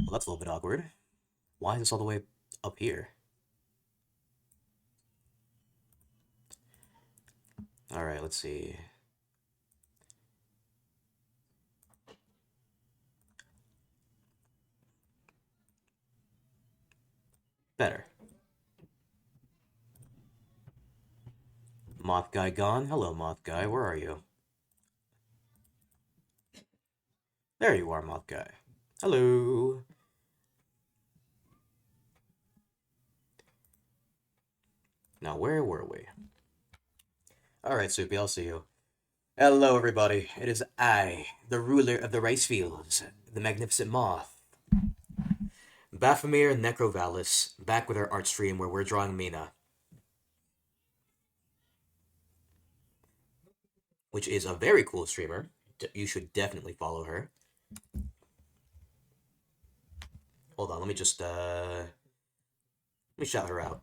Well, that's a little bit awkward. Why is this all the way up here? Alright, let's see. Better. Moth guy gone? Hello, moth guy. Where are you? There you are, moth guy. Hello. Now, where were we? Alright, Soupy, I'll see you. Hello, everybody. It is I, the ruler of the rice fields, the magnificent moth. Baphomet Necrovalis, back with our art stream where we're drawing Mina. Which is a very cool streamer. You should definitely follow her. Hold on, let me just, let me shout her out.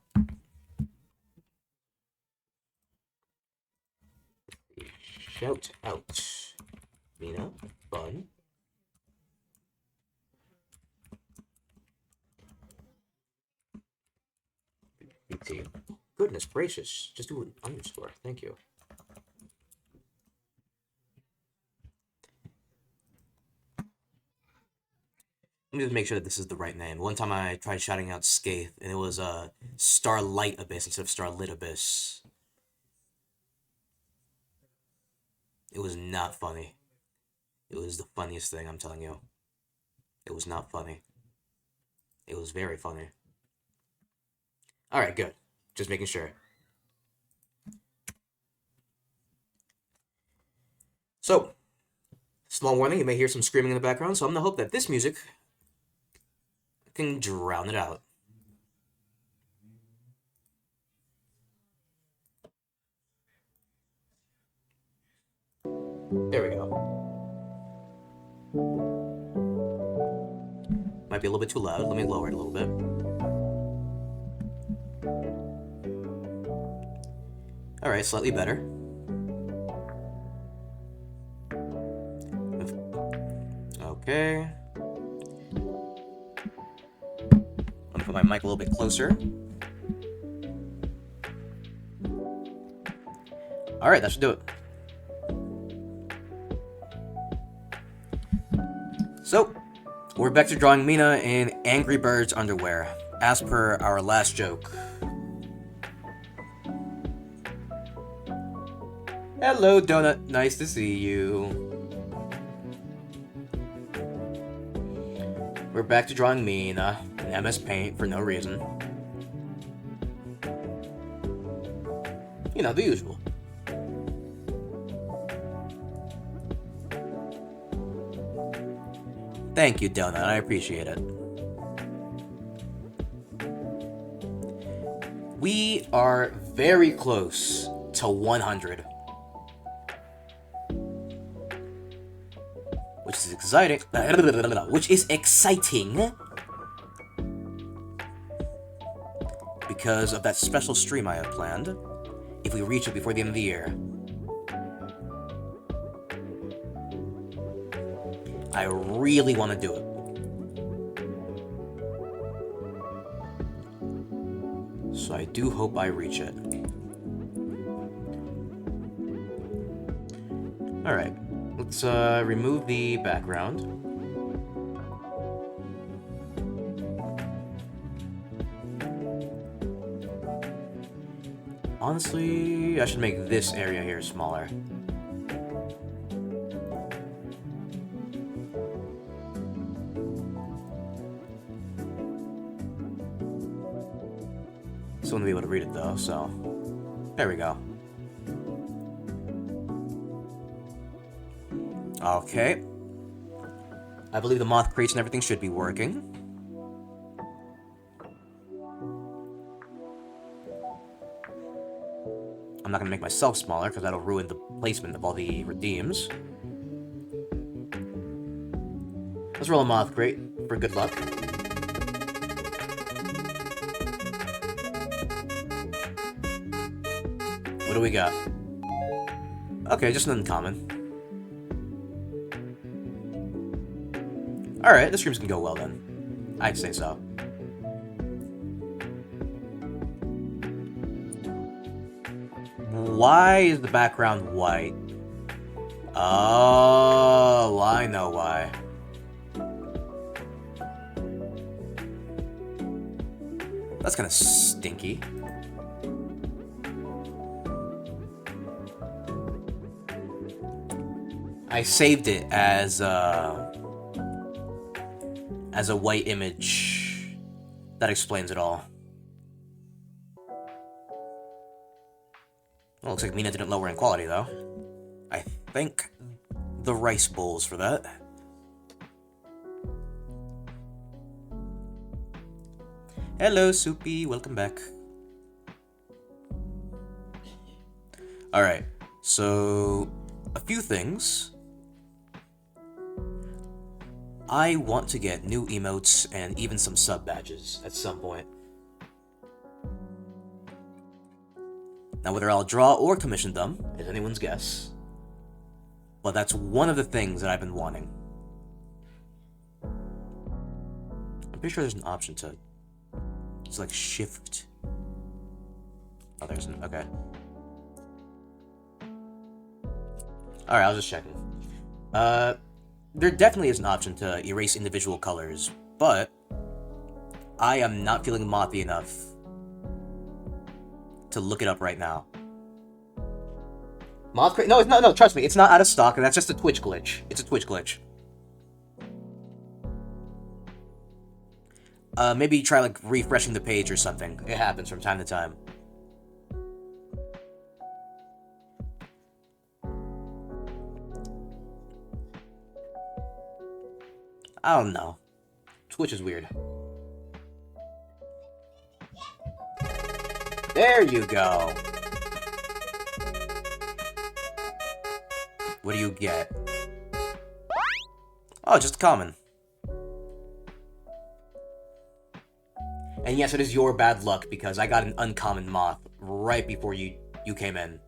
Shout out. Mina, fun. BT. Goodness gracious, just do an underscore. Thank you. Let me just make sure that this is the right name. One time I tried shouting out Skaith, and it was Starlight Abyss instead of Starlit Abyss. It was not funny. It was the funniest thing, I'm telling you. It was not funny. It was very funny. Alright, good. Just making sure. So, small warning, you may hear some screaming in the background, so I'm gonna hope that this music can drown it out. There we go. Might be a little bit too loud. Let me lower it a little bit. Alright, slightly better. Okay. I'm gonna put my mic a little bit closer. Alright, that should do it. So, we're back to drawing Mina in Angry Birds underwear, as per our last joke. Hello, Donut. Nice to see you. We're back to drawing Mina in MSPaint for no reason. You know, the usual. Thank you, Donut. I appreciate it. We are very close to 100. Which is exciting. Because of that special stream I have planned. If we reach it before the end of the year. I really want to do it. So I do hope I reach it. Alright, let's remove the background. Honestly, I should make this area here smaller. Still won't be able to read it though, so there we go. Okay. I believe the moth crates and everything should be working. I'm not going to make myself smaller, because that'll ruin the placement of all the redeems. Let's roll a moth crate for good luck. What do we got? Okay, just an uncommon. Alright, this stream's gonna go well then. I'd say so. Why is the background white? Oh, I know why. That's kind of stinky. I saved it as a white image. That explains it all. Well, looks like Mina didn't lower in quality, though. I think the rice bowls for that. Hello, Soupy. Welcome back. Alright, so a few things. I want to get new emotes and even some sub badges at some point. Now, whether I'll draw or commission them is anyone's guess. But that's one of the things that I've been wanting. I'm pretty sure there's an option to select shift. Oh, there isn't. Okay. Alright, I was just checking. There definitely is an option to erase individual colors, but I am not feeling mothy enough to look it up right now. Moth crate? No, it's not. No, trust me, it's not out of stock. That's just a Twitch glitch. It's a Twitch glitch. Maybe try like refreshing the page or something. It happens from time to time. I don't know. Twitch is weird. There you go. What do you get? Oh, just common. And yes, it is your bad luck because I got an uncommon moth right before you came in.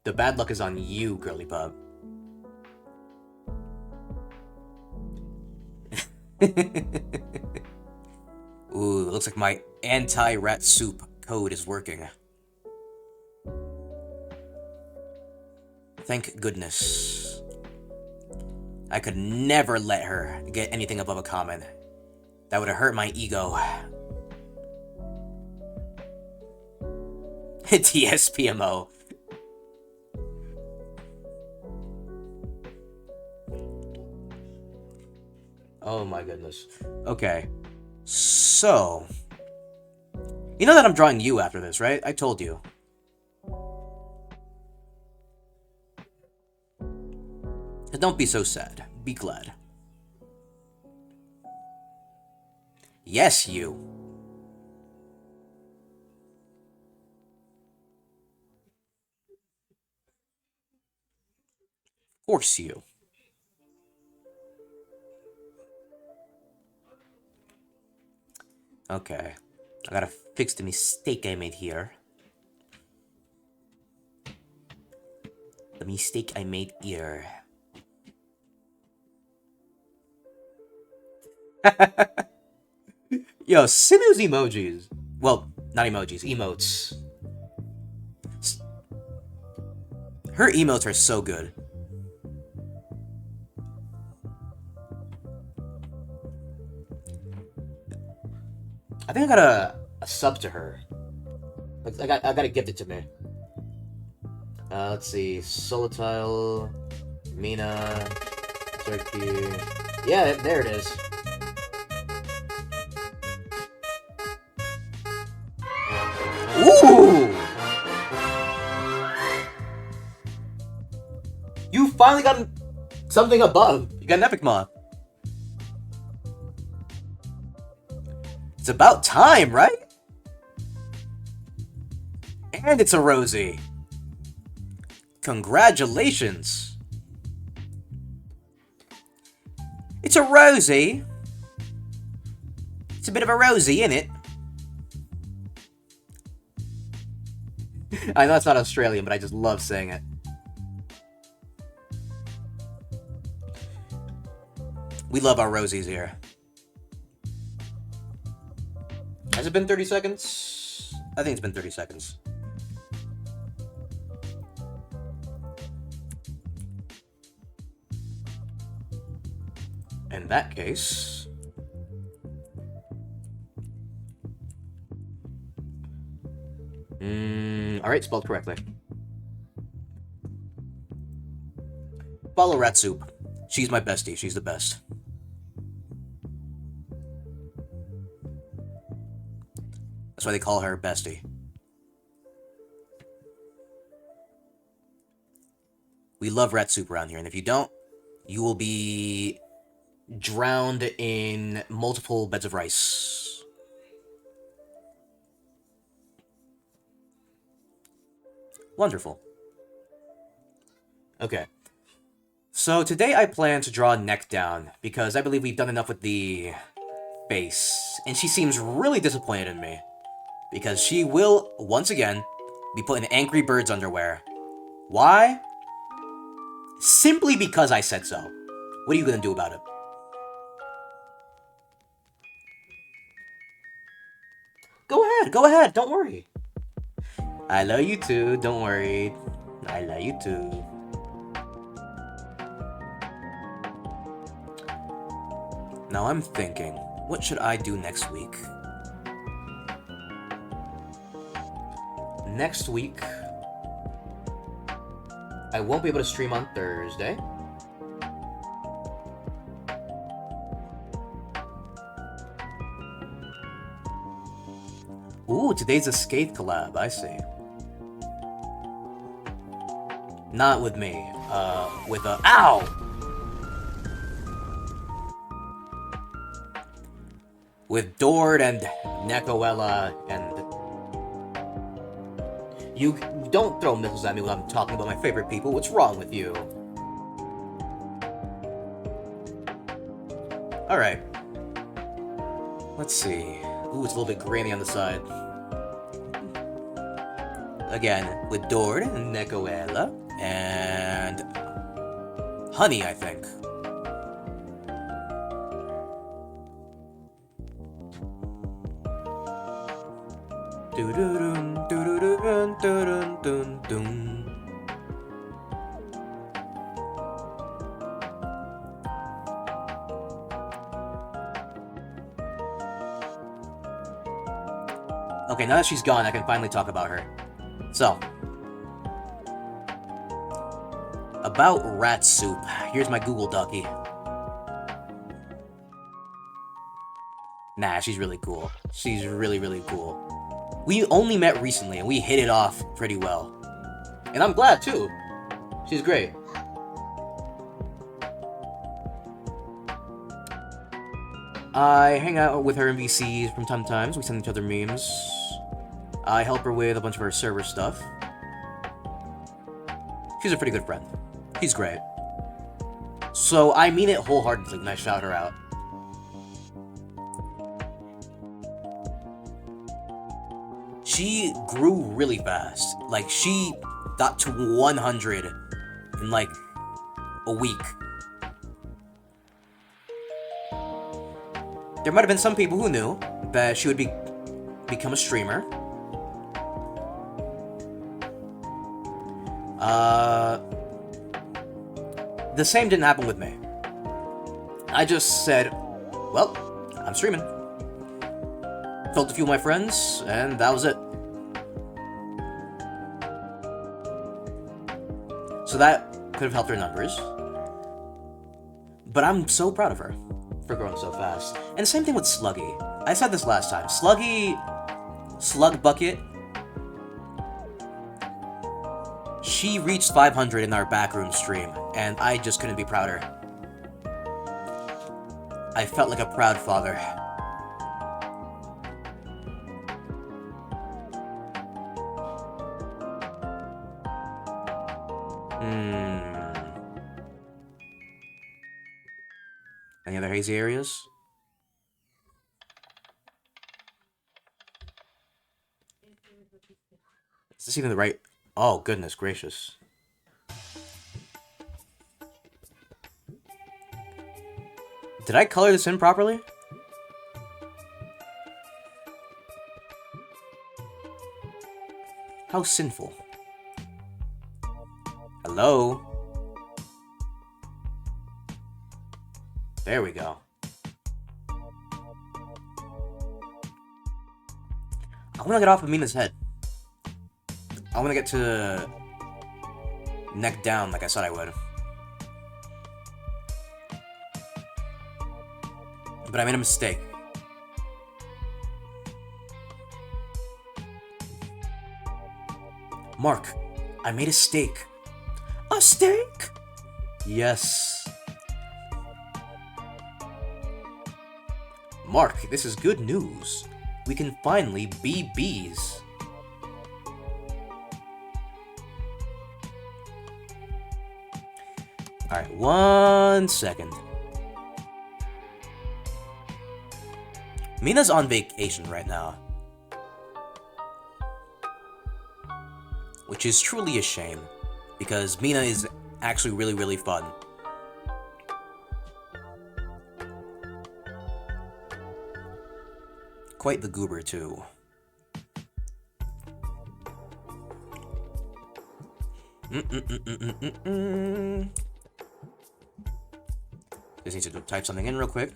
The bad luck is on you, girly pub. Ooh, looks like my anti-rat soup code is working. Thank goodness. I could never let her get anything above a common. That would have hurt my ego. TSPMO. Oh my goodness. Okay. So, you know that I'm drawing you after this, right? I told you. And don't be so sad. Be glad. Yes, you. Of course you. Okay. I gotta fix the mistake I made here. The mistake I made here. Yo, Sinu's emojis. Well, not emojis, emotes. Her emotes are so good. I think I got a sub to her. I got to gift it to me. Let's see. Solitile, Mina, Turkey. Yeah, there it is. Ooh! You finally got something above. You got an epic moth. It's about time, right? And it's a Rosie. Congratulations. It's a Rosie. It's a bit of a Rosie, isn't it? I know it's not Australian, but I just love saying it. We love our Rosies here. Has it been 30 seconds? I think it's been 30 seconds. In that case... Alright, spelled correctly. Follow Rat Soup. She's my bestie. She's the best. That's why they call her Bestie. We love Rat Soup around here, and if you don't, you will be drowned in multiple beds of rice. Wonderful. Okay. So today I plan to draw neck down, because I believe we've done enough with the face. And she seems really disappointed in me. Because she will, once again, be put in Angry Bird's underwear. Why? Simply because I said so. What are you gonna do about it? Go ahead, don't worry. I love you too, don't worry. I love you too. Now I'm thinking, what should I do next week? Next week, I won't be able to stream on Thursday. Ooh, today's a Skate collab, I see. Not with me, with a... Ow! With Dord and Nekoella and... You don't throw missiles at me when I'm talking about my favorite people. What's wrong with you? Alright. Let's see. Ooh, it's a little bit grainy on the side. Again, with Dord and Nekoella and Honey, I think. Okay, now that she's gone, I can finally talk about her. So, about Rat Soup. Here's my Google Ducky. Nah, she's really cool. She's really, really cool. We only met recently, and we hit it off pretty well. And I'm glad, too. She's great. I hang out with her in VCs from time to time. We send each other memes. I help her with a bunch of her server stuff. She's a pretty good friend. She's great. So I mean it wholeheartedly when I shout her out. She grew really fast. Like, she got to 100 in, like, a week. There might have been some people who knew that she would become a streamer. Uh, the same didn't happen with me. I just said, well, I'm streaming. Told a few of my friends, and that was it. So that could have helped her numbers. But I'm so proud of her for growing so fast. And the same thing with Sluggy. I said this last time. Slug Bucket, she reached 500 in our backroom stream, and I just couldn't be prouder. I felt like a proud father. Any other hazy areas? Is this even the right... Oh, goodness gracious. Did I color this in properly? How sinful. Hello? There we go. I want to get off of Mina's head. I want to get to neck down like I said I would. But I made a mistake. Mark, I made a steak. A steak? Yes. Mark, this is good news. We can finally be bees. Alright, 1 second. Mina's on vacation right now. Which is truly a shame, because Mina is actually really, really fun. Quite the goober, too. Just need to type something in real quick.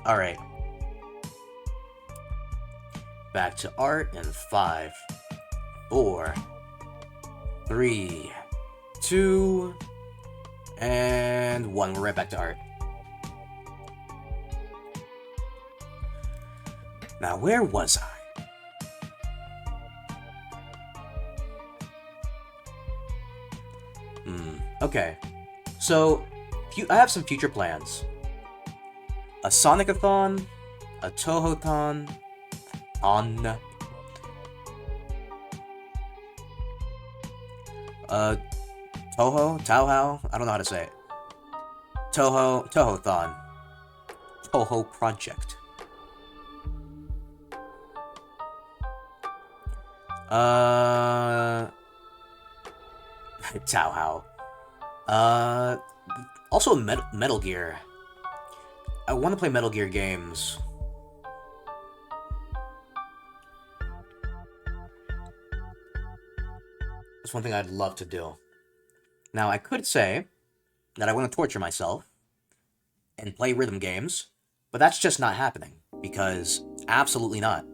Alright. Back to art in 5, 4, 3, 2, and 1. We're right back to art. Now, where was I? Okay. So, I have some future plans. A Sonic-a-thon, a Toho-thon, Toho? Tauhao? I don't know how to say it. Toho-thon. Toho Project. Tauhao. Also Metal Gear. I want to play Metal Gear games. That's one thing I'd love to do. Now, I could say that I want to torture myself and play rhythm games, but that's just not happening, because absolutely not.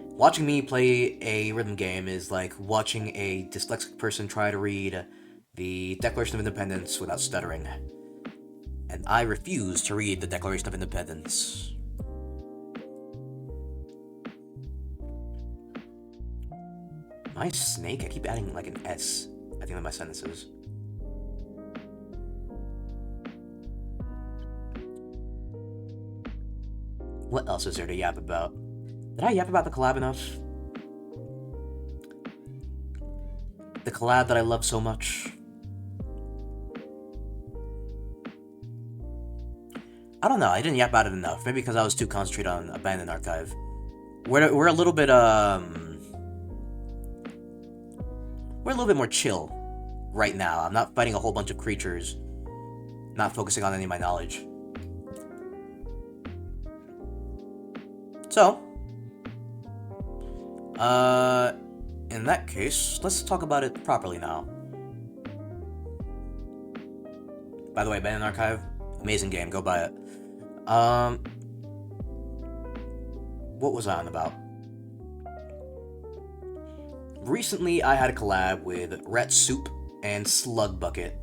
Watching me play a rhythm game is like watching a dyslexic person try to read the Declaration of Independence without stuttering. And I refuse to read the Declaration of Independence. My snake? I keep adding like an S at the end of my sentences. What else is there to yap about? Did I yap about the collab enough? The collab that I love so much. I don't know, I didn't yap about it enough. Maybe because I was too concentrated on Abandoned Archive. We're a little bit, we're a little bit more chill right now. I'm not fighting a whole bunch of creatures, not focusing on any of my knowledge. So, in that case, let's talk about it properly now. By the way, Abandoned Archive, amazing game, go buy it. What was I on about? Recently, I had a collab with Rat Soup and Slug Bucket.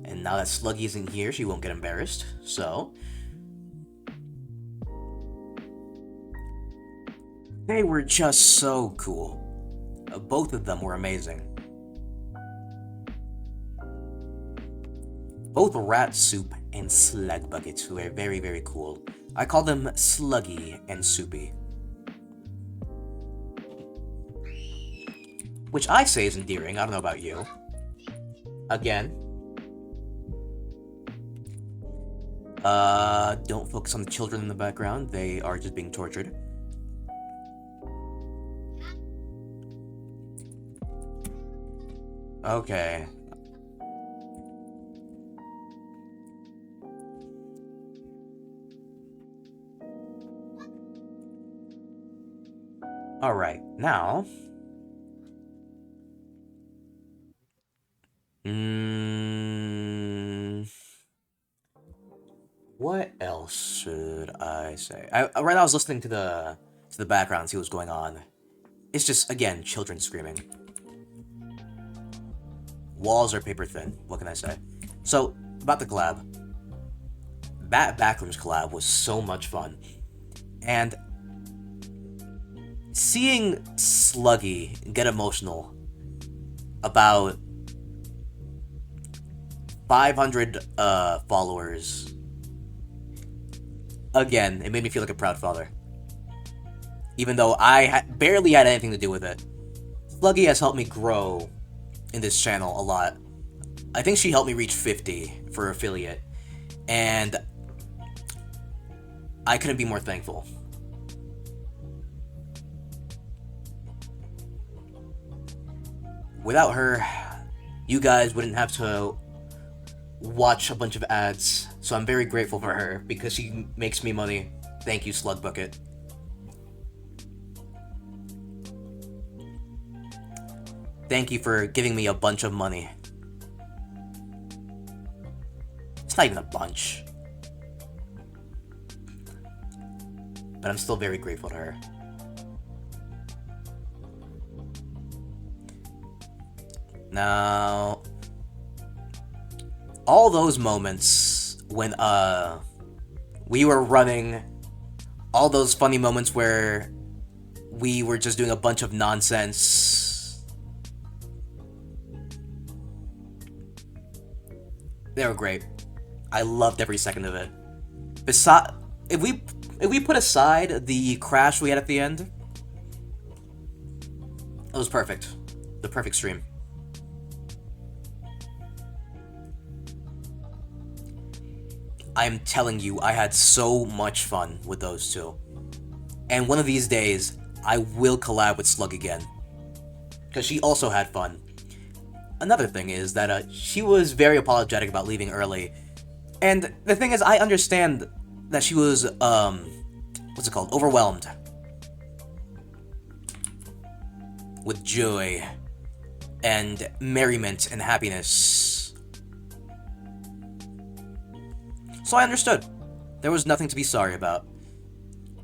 And now that Sluggy isn't here, she won't get embarrassed, so... They were just so cool. Both of them were amazing. Both Rat Soup and Slug Bucket were very, very cool. I call them Sluggy and Soupy. Which I say is endearing, I don't know about you. Again. Don't focus on the children in the background, they are just being tortured. Okay. Alright, now... What else should I say? Right now I was listening to the background, see what's going on. It's just, again, children screaming. Walls are paper thin, what can I say? So, about the collab. That Backrooms collab was so much fun. And seeing Sluggy get emotional about 500 followers, again, it made me feel like a proud father. Even though I barely had anything to do with it. Sluggy has helped me grow in this channel a lot. I think she helped me reach 50 for affiliate, and I couldn't be more thankful. Without her, you guys wouldn't have to watch a bunch of ads, so I'm very grateful for her because she makes me money. Thank you, Slug Bucket. Thank you for giving me a bunch of money. It's not even a bunch. But I'm still very grateful to her. Now, all those moments when we were running, all those funny moments where we were just doing a bunch of nonsense, they were great. I loved every second of it. If we put aside the crash we had at the end, it was perfect. The perfect stream. I'm telling you, I had so much fun with those two. And one of these days, I will collab with Slug again. Because she also had fun. Another thing is that she was very apologetic about leaving early. And the thing is, I understand that she was, what's it called? Overwhelmed. With joy. And merriment and happiness. So I understood. There was nothing to be sorry about.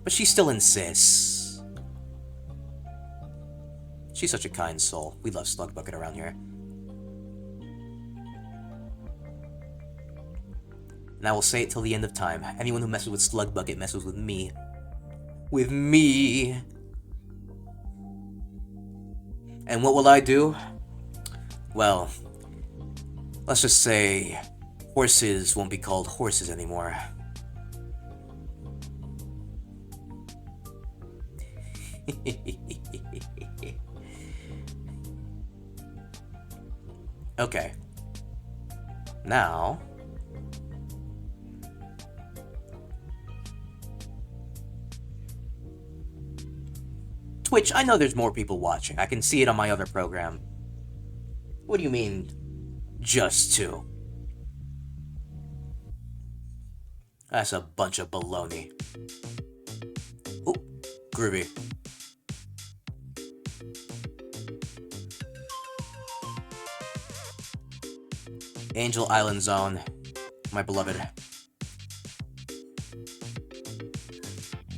But she still insists. She's such a kind soul. We love Slug Bucket around here. And I will say it till the end of time. Anyone who messes with Slug Bucket messes with me. With me! And what will I do? Well, let's just say horses won't be called horses anymore. Okay. Now... Twitch, I know there's more people watching. I can see it on my other program. What do you mean, just two? That's a bunch of baloney. Oh, groovy. Angel Island Zone, my beloved.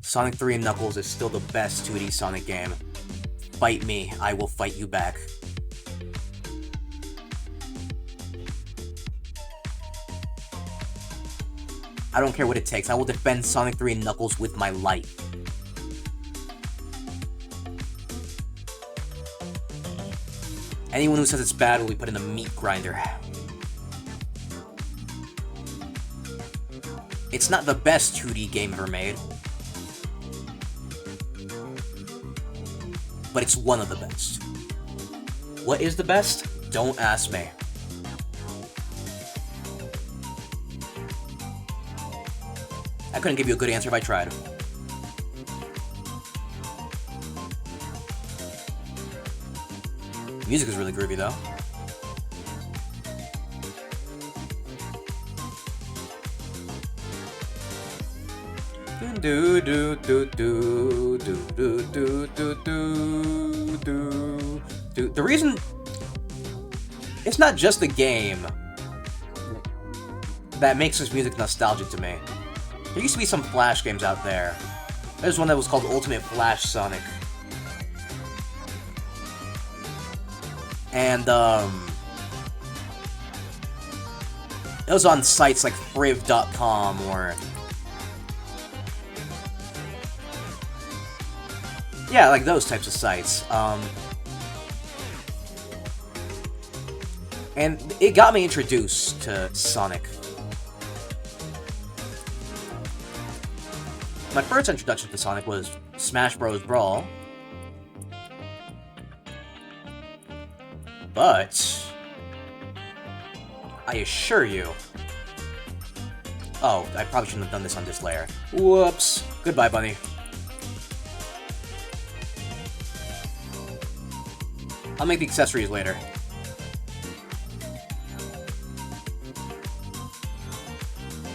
Sonic 3 and Knuckles is still the best 2D Sonic game. Fight me, I will fight you back. I don't care what it takes, I will defend Sonic 3 and Knuckles with my life. Anyone who says it's bad will be put in a meat grinder. It's not the best 2D game ever made, but it's one of the best. What is the best? Don't ask me. I couldn't give you a good answer if I tried. Music is really groovy though. Do do do do do do do do do do. The reason it's not just the game that makes this music nostalgic to me. There used to be some Flash games out there. There's one that was called Ultimate Flash Sonic. And it was on sites like friv.com or yeah, like those types of sites. And it got me introduced to Sonic. My first introduction to Sonic was Smash Bros. Brawl. But I assure you... Oh, I probably shouldn't have done this on this layer. Whoops. Goodbye, bunny. I'll make the accessories later.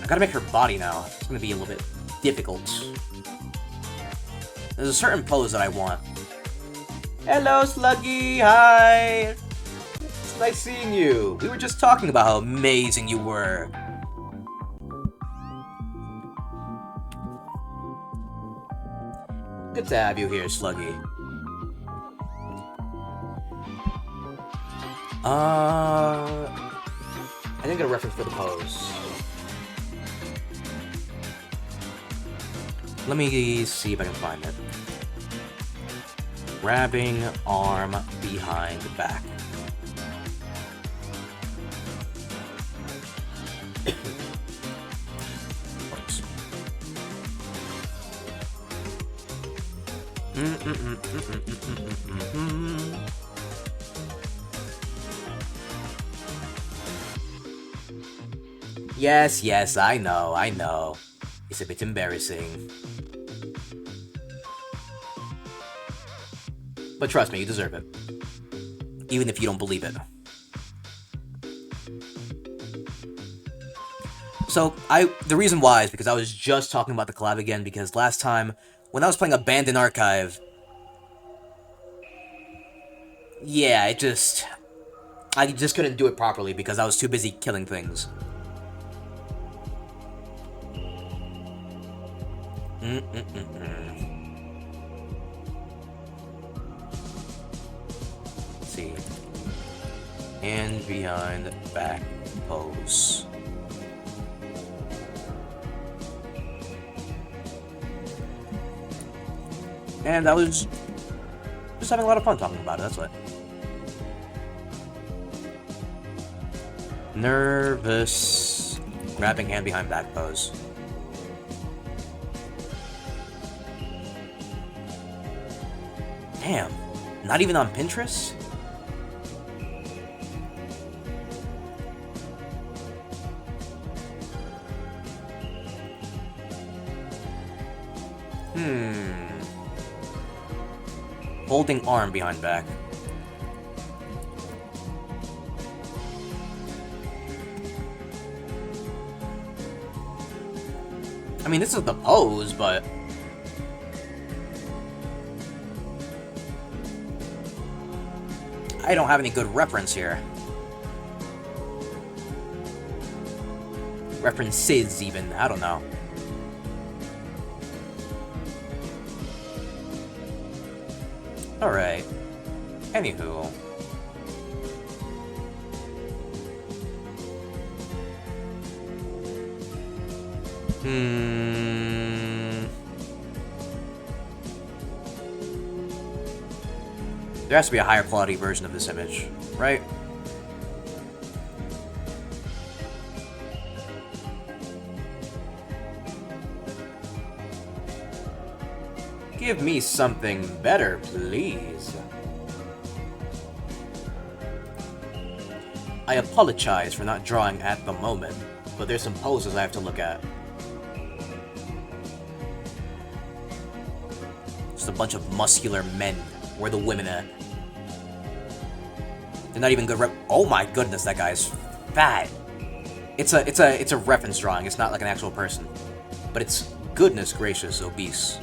I gotta make her body now. It's gonna be a little bit difficult. There's a certain pose that I want. Hello, Sluggy! Hi! It's nice seeing you. We were just talking about how amazing you were. Good to have you here, Sluggy. I didn't get a reference for the pose. Let me see if I can find it. Grabbing arm behind back. Works. Yes, I know. It's a bit embarrassing. But trust me, you deserve it. Even if you don't believe it. So, the reason why is because I was just talking about the collab again, because last time, when I was playing Abandoned Archive, yeah, I just couldn't do it properly because I was too busy killing things. Let's see. And behind back pose. And I was just having a lot of fun talking about it, that's what. Nervous. Grabbing hand behind back pose. Damn, not even on Pinterest? Holding arm behind back. I mean, this is the pose, but... I don't have any good reference here. References, even. I don't know. Alright. Anywho. There has to be a higher quality version of this image, right? Give me something better, please. I apologize for not drawing at the moment, but there's some poses I have to look at. Just a bunch of muscular men. Where the women at? They're not even good oh my goodness, that guy's fat. It's a reference drawing. It's not like an actual person. But it's goodness gracious obese.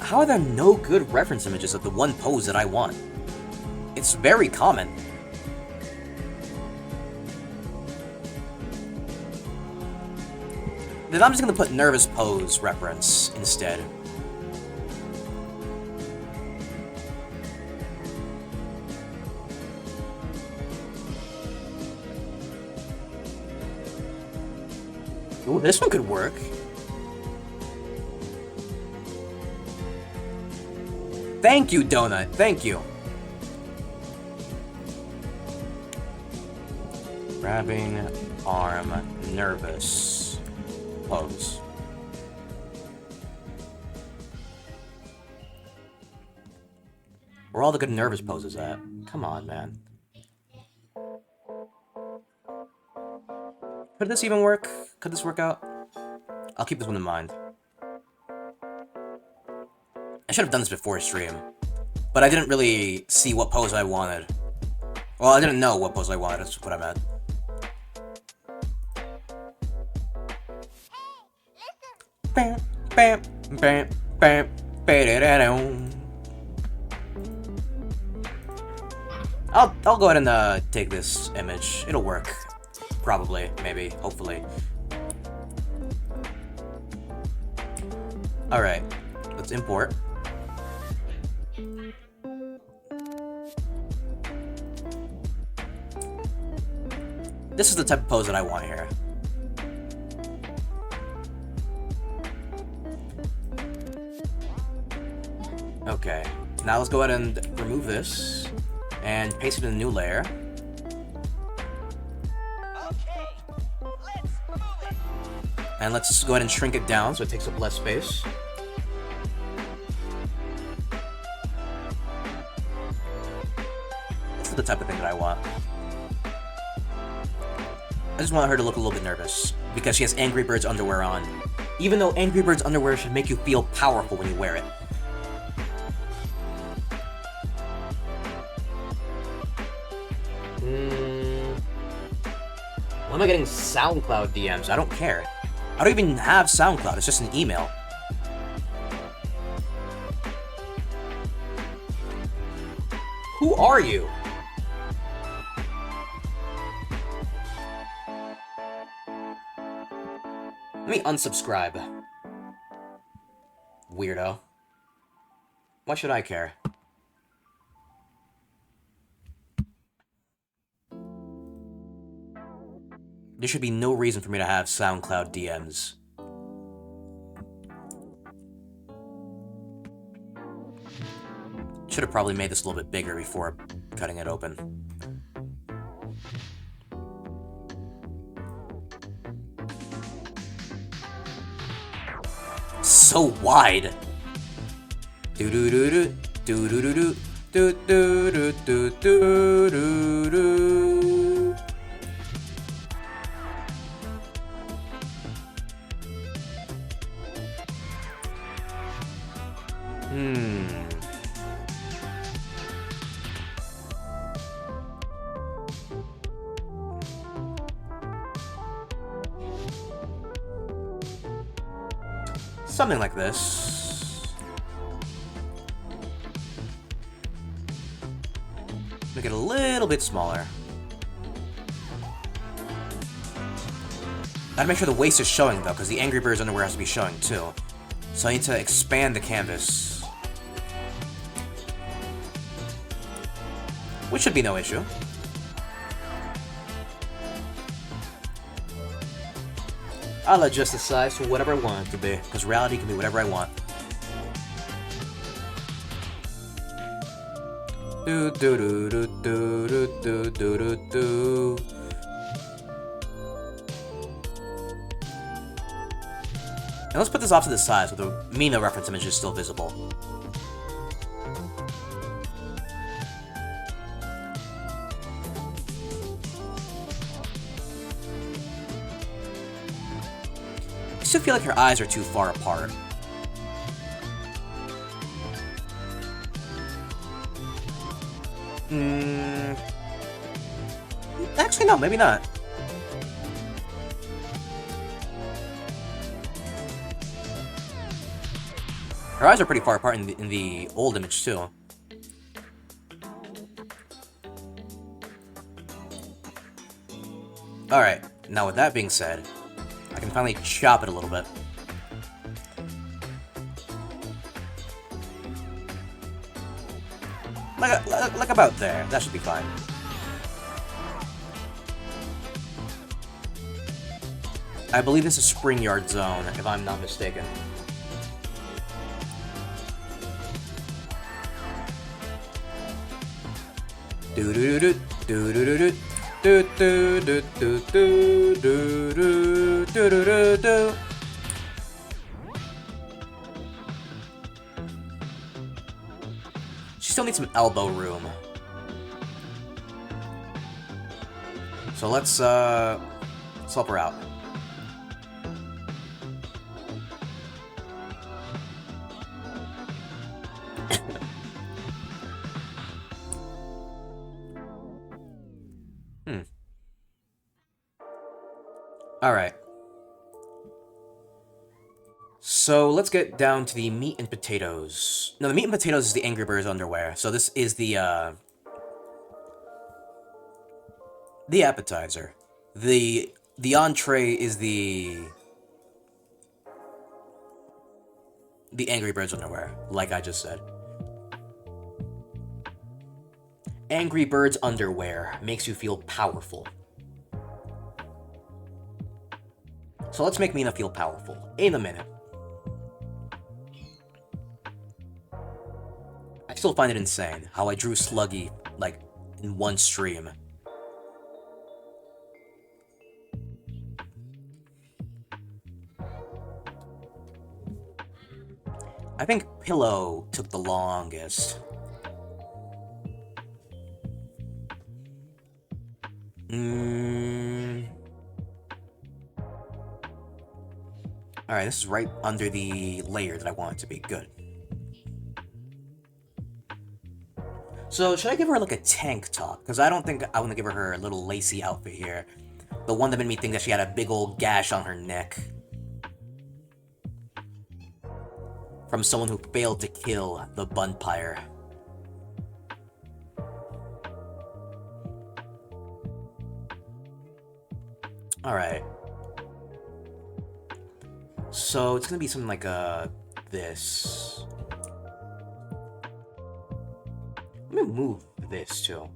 How are there no good reference images of the one pose that I want? It's very common. Then I'm just gonna put nervous pose reference instead. Ooh, this one could work. Thank you, Donut. Thank you. Grabbing arm, nervous pose. Where are all the good nervous poses at? Come on, man. Could this even work? Could this work out? I'll keep this one in mind. I should have done this before stream, but I didn't really see what pose I wanted. Well, I didn't know what pose I wanted, that's what I meant. Bam, bam, bam, bam, bam. I'll go ahead and take this image. It'll work. Probably, maybe, hopefully. Alright, let's import. This is the type of pose that I want here. Okay, now let's go ahead and remove this and paste it in a new layer. And let's just go ahead and shrink it down so it takes up less space. This is the type of thing that I want. I just want her to look a little bit nervous because she has Angry Birds underwear on. Even though Angry Birds underwear should make you feel powerful when you wear it. Why am I getting SoundCloud DMs? I don't care. I don't even have SoundCloud, it's just an email. Who are you? Let me unsubscribe. Weirdo. Why should I care? There should be no reason for me to have SoundCloud DMs. Should have probably made this a little bit bigger before cutting it open. So wide. Do do do do do do do Do do do do do do do. Something like this. Make it a little bit smaller. Gotta make sure the waist is showing, though, because the Angry Birds underwear has to be showing, too. So I need to expand the canvas. Which should be no issue. I'll adjust the size to whatever I want it to be, because reality can be whatever I want. Do do do do do do do do do. And let's put this off to the side so the Mina reference image is still visible. I still feel like her eyes are too far apart. Actually, no, maybe not. Her eyes are pretty far apart in the old image, too. Alright, now with that being said, I can finally chop it a little bit. Like about there. That should be fine. I believe this is Spring Yard Zone, if I'm not mistaken. Do do do do do do do do do do do do do do do do. She still needs some elbow room. So let's help her out. Alright. So let's get down to the meat and potatoes. No, the meat and potatoes is the Angry Birds underwear. So this is the appetizer. The entree is the Angry Birds underwear, like I just said. Angry Birds underwear makes you feel powerful. So let's make Mina feel powerful in a minute. I still find it insane how I drew Sluggy, like, in one stream. I think Pillow took the longest. Alright, this is right under the layer that I want it to be. Good. So, should I give her, like, a tank top? Because I don't think I want to give her a little lacy outfit here. The one that made me think that she had a big old gash on her neck. From someone who failed to kill the Bunpire. Alright. So, it's gonna be something like, this. Let me move this, too.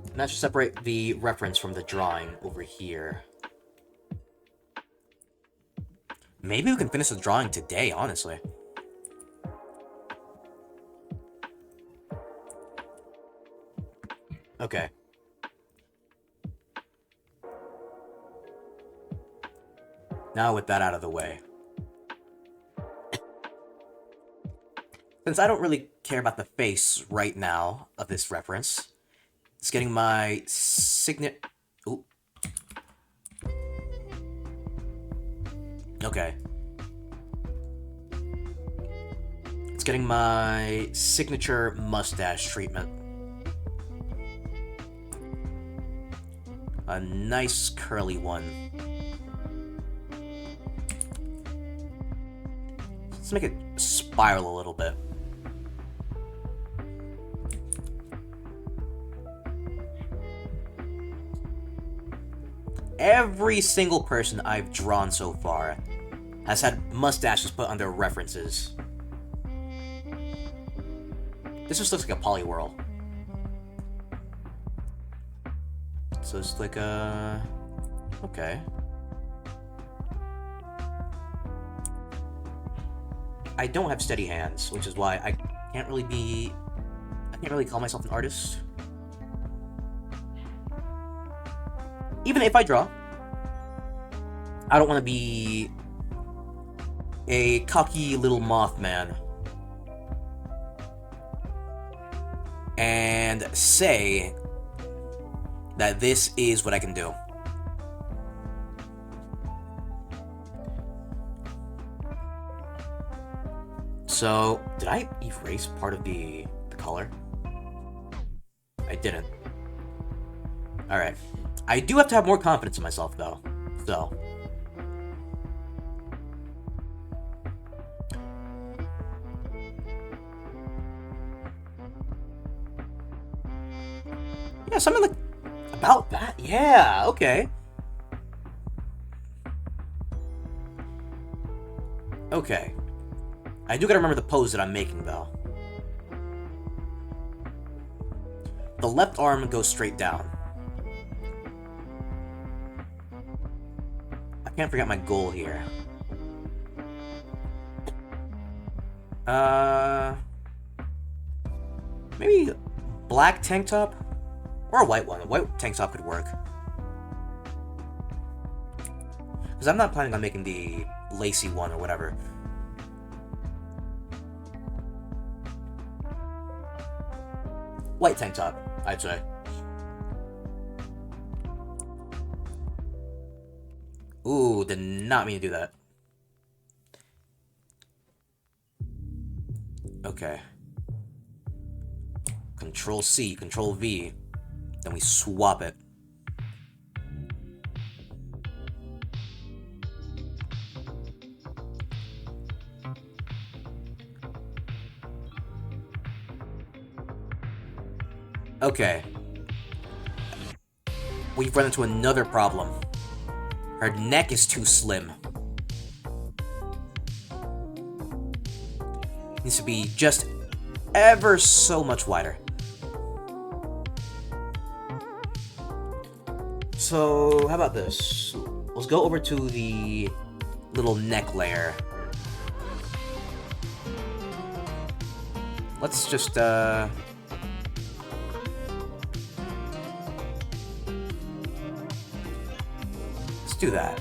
And that should separate the reference from the drawing over here. Maybe we can finish the drawing today, honestly. Okay. Now with that out of the way. Since I don't really care about the face right now of this reference, it's getting my signet... Ooh. Okay. It's getting my signature mustache treatment. A nice curly one. Let's make it spiral a little bit. Every single person I've drawn so far has had mustaches put on their references. This just looks like a polywhirl. So it's like a... Okay. I don't have steady hands, which is why I can't really call myself an artist. Even if I draw, I don't want to be a cocky little Mothman and say that this is what I can do. So, did I erase part of the color? I didn't. Alright. I do have to have more confidence in myself, though. So. Yeah, something like... About that? Yeah, okay. Okay. I do gotta remember the pose that I'm making, though. The left arm goes straight down. I can't forget my goal here. Maybe black tank top? Or a white one. A white tank top could work. Because I'm not planning on making the lacy one or whatever. White tank top, I'd say. Ooh, did not mean to do that. Okay. Control C, Control V. Then we swap it. Okay. We've run into another problem. Her neck is too slim. Needs to be just ever so much wider. So, how about this? Let's go over to the little neck layer. Let's just, let's do that.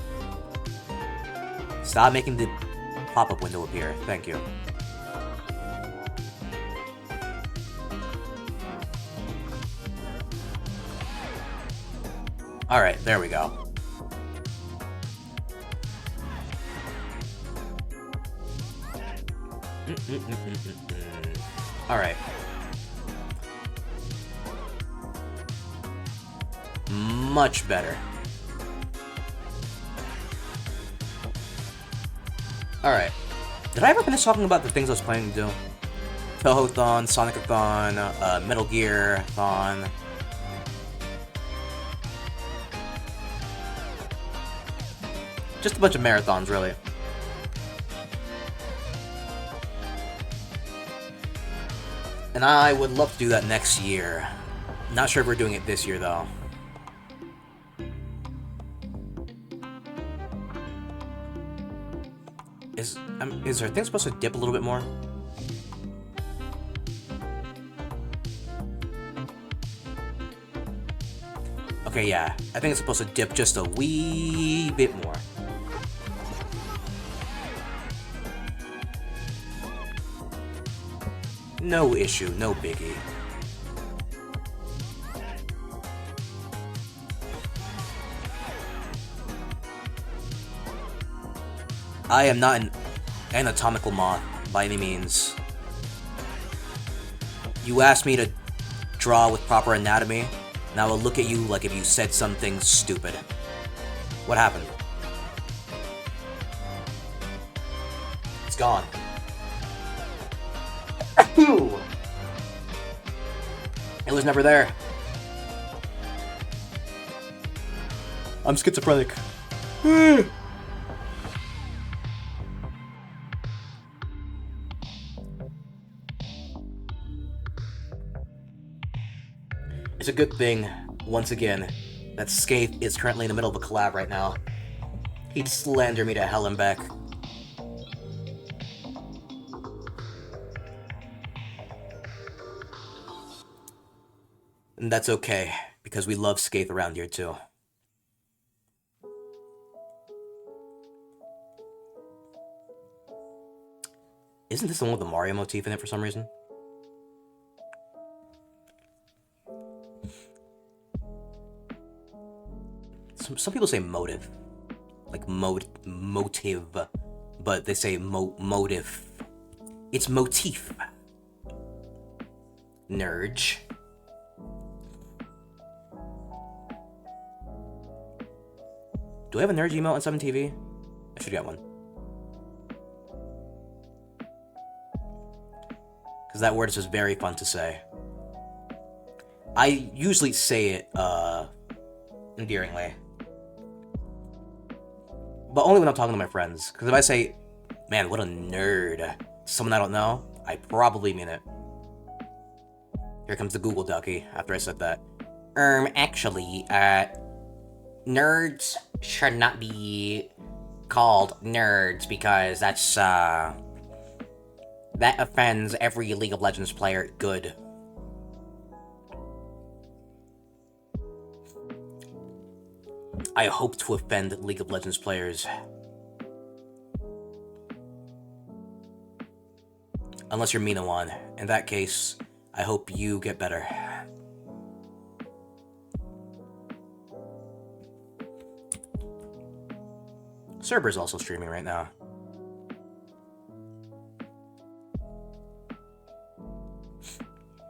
Stop making the pop-up window appear. Thank you. Alright, there we go. Alright. Much better. Alright. Did I ever finish talking about the things I was planning to do? Toho-thon, Sonic-a-thon, Metal Gear-thon. Just a bunch of marathons, really. And I would love to do that next year. Not sure if we're doing it this year, though. Is her thing supposed to dip a little bit more? Okay, yeah. I think it's supposed to dip just a wee bit more. No issue, no biggie. I am not an anatomical moth by any means. You asked me to draw with proper anatomy, and I will look at you like if you said something stupid. What happened? It's gone. It was never there. I'm schizophrenic. It's a good thing, once again, that Skaith is currently in the middle of a collab right now. He'd slander me to hell and back. And that's okay, because we love Skaith around here too. Isn't this the one with the Mario motif in it for some reason? Some people say motive. Like motive. But they say motive. It's motif. Nerd. Do I have a nerd emote on 7TV? I should get one. Because that word is just very fun to say. I usually say it, endearingly. But only when I'm talking to my friends. Because if I say, man, what a nerd, to someone I don't know, I probably mean it. Here comes the Google Ducky after I said that. Actually, nerds should not be called nerds because that's, that offends every League of Legends player. Good. I hope to offend League of Legends players. Unless you're Minawan. In that case, I hope you get better. Cerber's also streaming right now.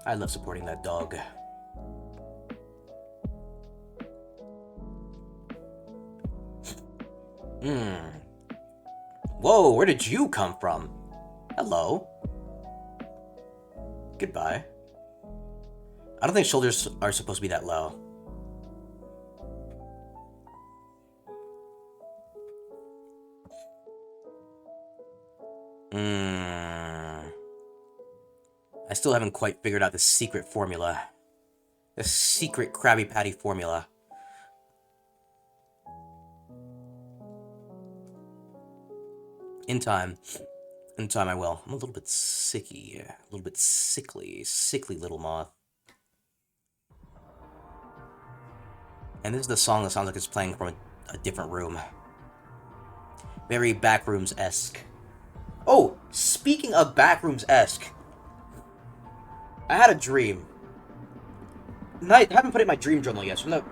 I love supporting that dog. Whoa, where did you come from? Hello. Goodbye. I don't think shoulders are supposed to be that low. I still haven't quite figured out the secret formula. The secret Krabby Patty formula. In time I will. I'm a little bit sicky, a little bit sickly little moth. And this is the song that sounds like it's playing from a different room. Very Backrooms-esque. Oh, speaking of Backrooms-esque, I had a dream. I haven't put it in my dream journal yet, so I'm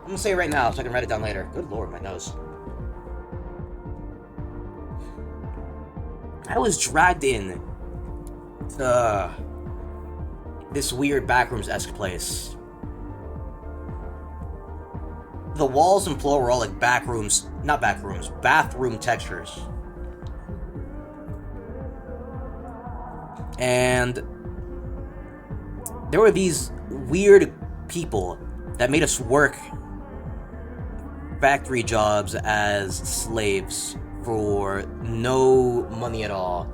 gonna say it right now so I can write it down later. Good lord, my nose. I was dragged in to this weird Backrooms-esque place. The walls and floor were all like bathroom textures. And there were these weird people that made us work factory jobs as slaves for no money at all.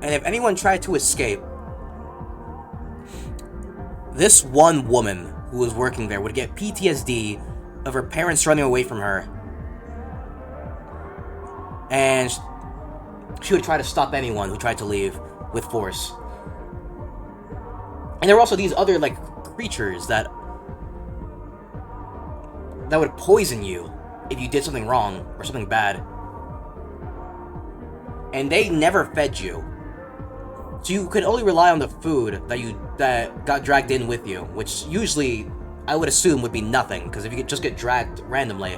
And if anyone tried to escape, this one woman who was working there would get PTSD of her parents running away from her. And she would try to stop anyone who tried to leave with force. And there were also these other, like, creatures that would poison you if you did something wrong or something bad. And they never fed you. So you could only rely on the food that got dragged in with you, which usually I would assume would be nothing, because if you could just get dragged randomly,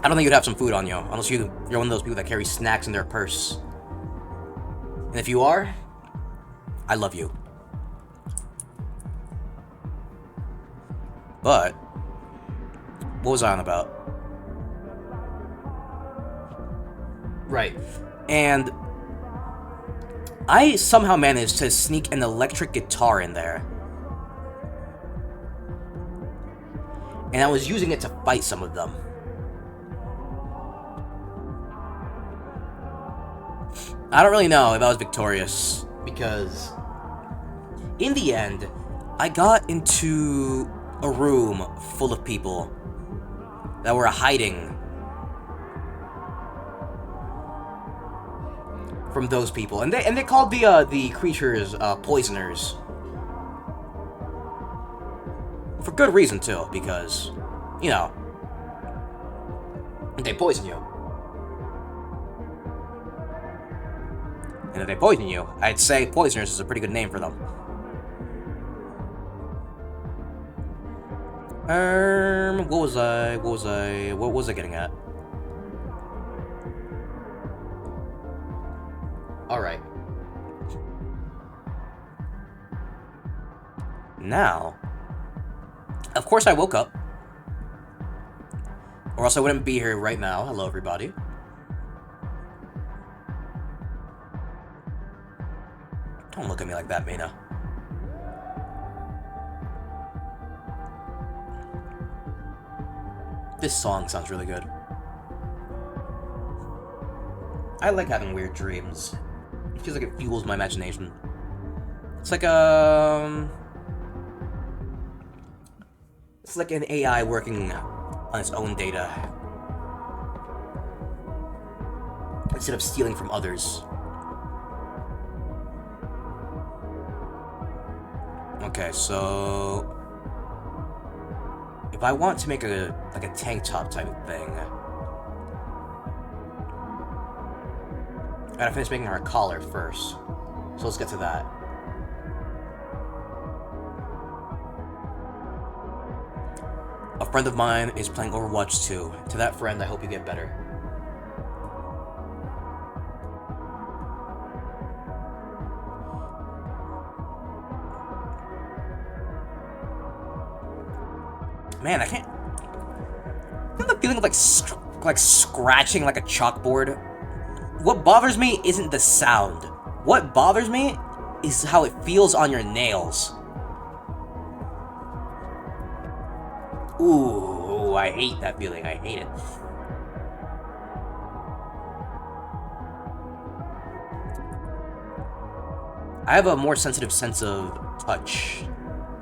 I don't think you'd have some food on you, unless you're one of those people that carry snacks in their purse. And if you are, I love you. But what was I on about? Right. And I somehow managed to sneak an electric guitar in there. And I was using it to fight some of them. I don't really know if I was victorious, because in the end, I got into a room full of people that were hiding from those people, and they called the creatures poisoners, for good reason too, because, you know, they poison you. And if they poison you, I'd say poisoners is a pretty good name for them. What was I getting at? Alright. Now, of course I woke up, or else I wouldn't be here right now. Hello, everybody. Don't look at me like that, Mina. This song sounds really good. I like having weird dreams. It feels like it fuels my imagination. It's like it's like an AI working on its own data, instead of stealing from others. Okay, so if I want to make a tank top type of thing, I gotta finish making her a collar first. So let's get to that. A friend of mine is playing Overwatch 2. To that friend, I hope you get better. Man, I can't. I have the feeling of like scratching like a chalkboard. What bothers me isn't the sound. What bothers me is how it feels on your nails. Ooh, I hate that feeling. I hate it. I have a more sensitive sense of touch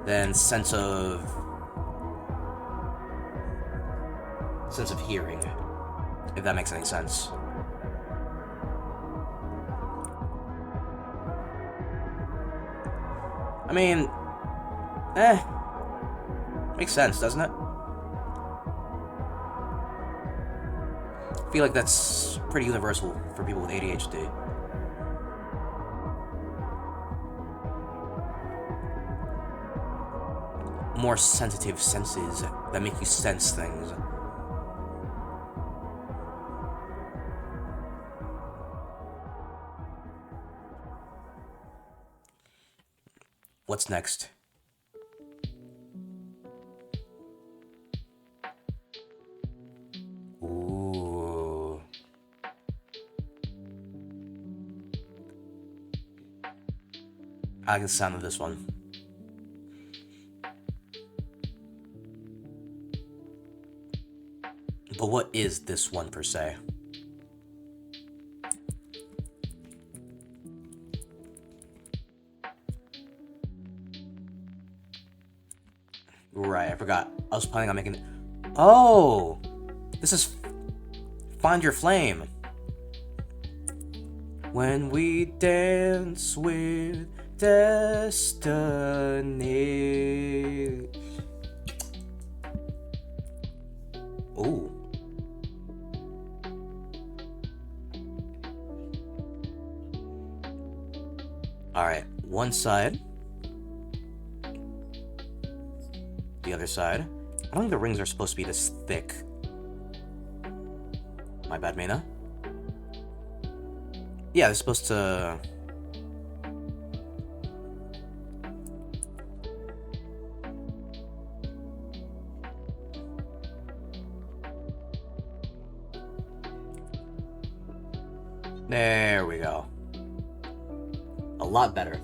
than sense of hearing, if that makes any sense. I mean, makes sense, doesn't it? I feel like that's pretty universal for people with ADHD. More sensitive senses that make you sense things. What's next? Ooh. I like the sound of this one. But what is this one per se? Right, I forgot. I was planning on making... Oh! This is... Find Your Flame. When we dance with destiny. Ooh. Alright, one side. The other side. I don't think the rings are supposed to be this thick. My bad, Mena. Yeah, they're supposed to... There we go. A lot better.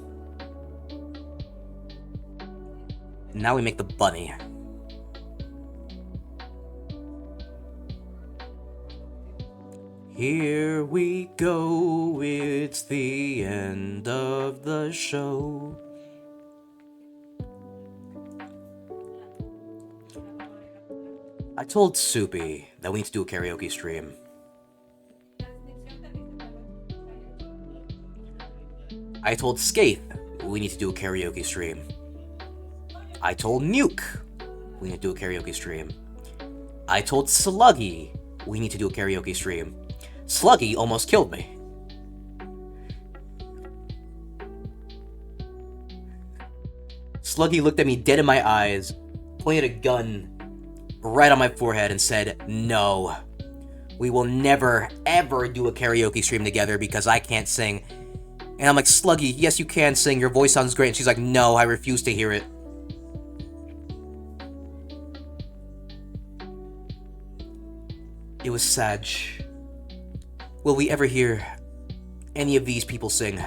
Now we make the bunny. Here we go, it's the end of the show. I told Soupy that we need to do a karaoke stream. I told Skaith we need to do a karaoke stream. I told Nuke we need to do a karaoke stream. I told Sluggy we need to do a karaoke stream. Sluggy almost killed me. Sluggy looked at me dead in my eyes, pointed a gun right on my forehead and said, "No, we will never, ever do a karaoke stream together because I can't sing." And I'm like, "Sluggy, yes you can sing, your voice sounds great." And she's like, "No, I refuse to hear it." It was sad. Will we ever hear any of these people sing?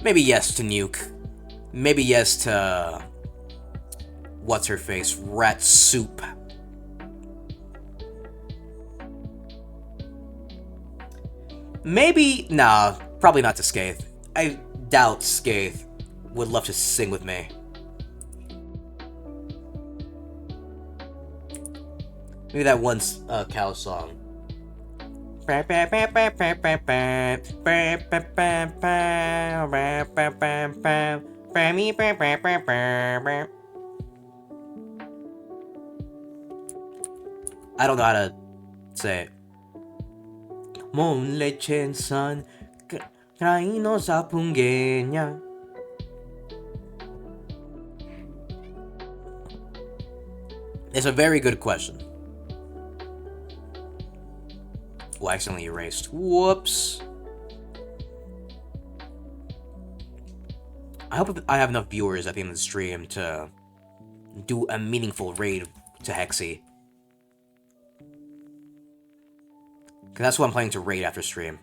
Maybe yes to Nuke. Maybe yes to... what's-her-face? Rat Soup. Maybe... nah, probably not to Skaith. I doubt Skaith would love to sing with me. Maybe that one cow song. I don't know how to say it. Mon lechen san, kraino sa punggenya. It's a very good question. Oh, I accidentally erased. Whoops. I hope I have enough viewers at the end of the stream to do a meaningful raid to Hexy. Because that's what I'm planning to raid after stream.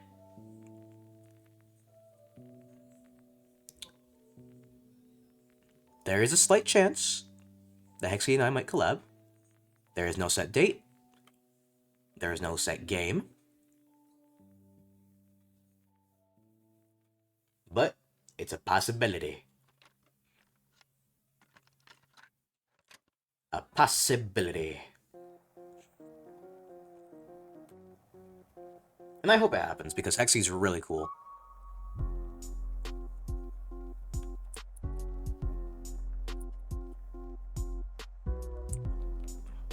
There is a slight chance that Hexy and I might collab. There is no set date. There is no set game. But it's a possibility. A possibility. And I hope it happens, because Hexy's really cool.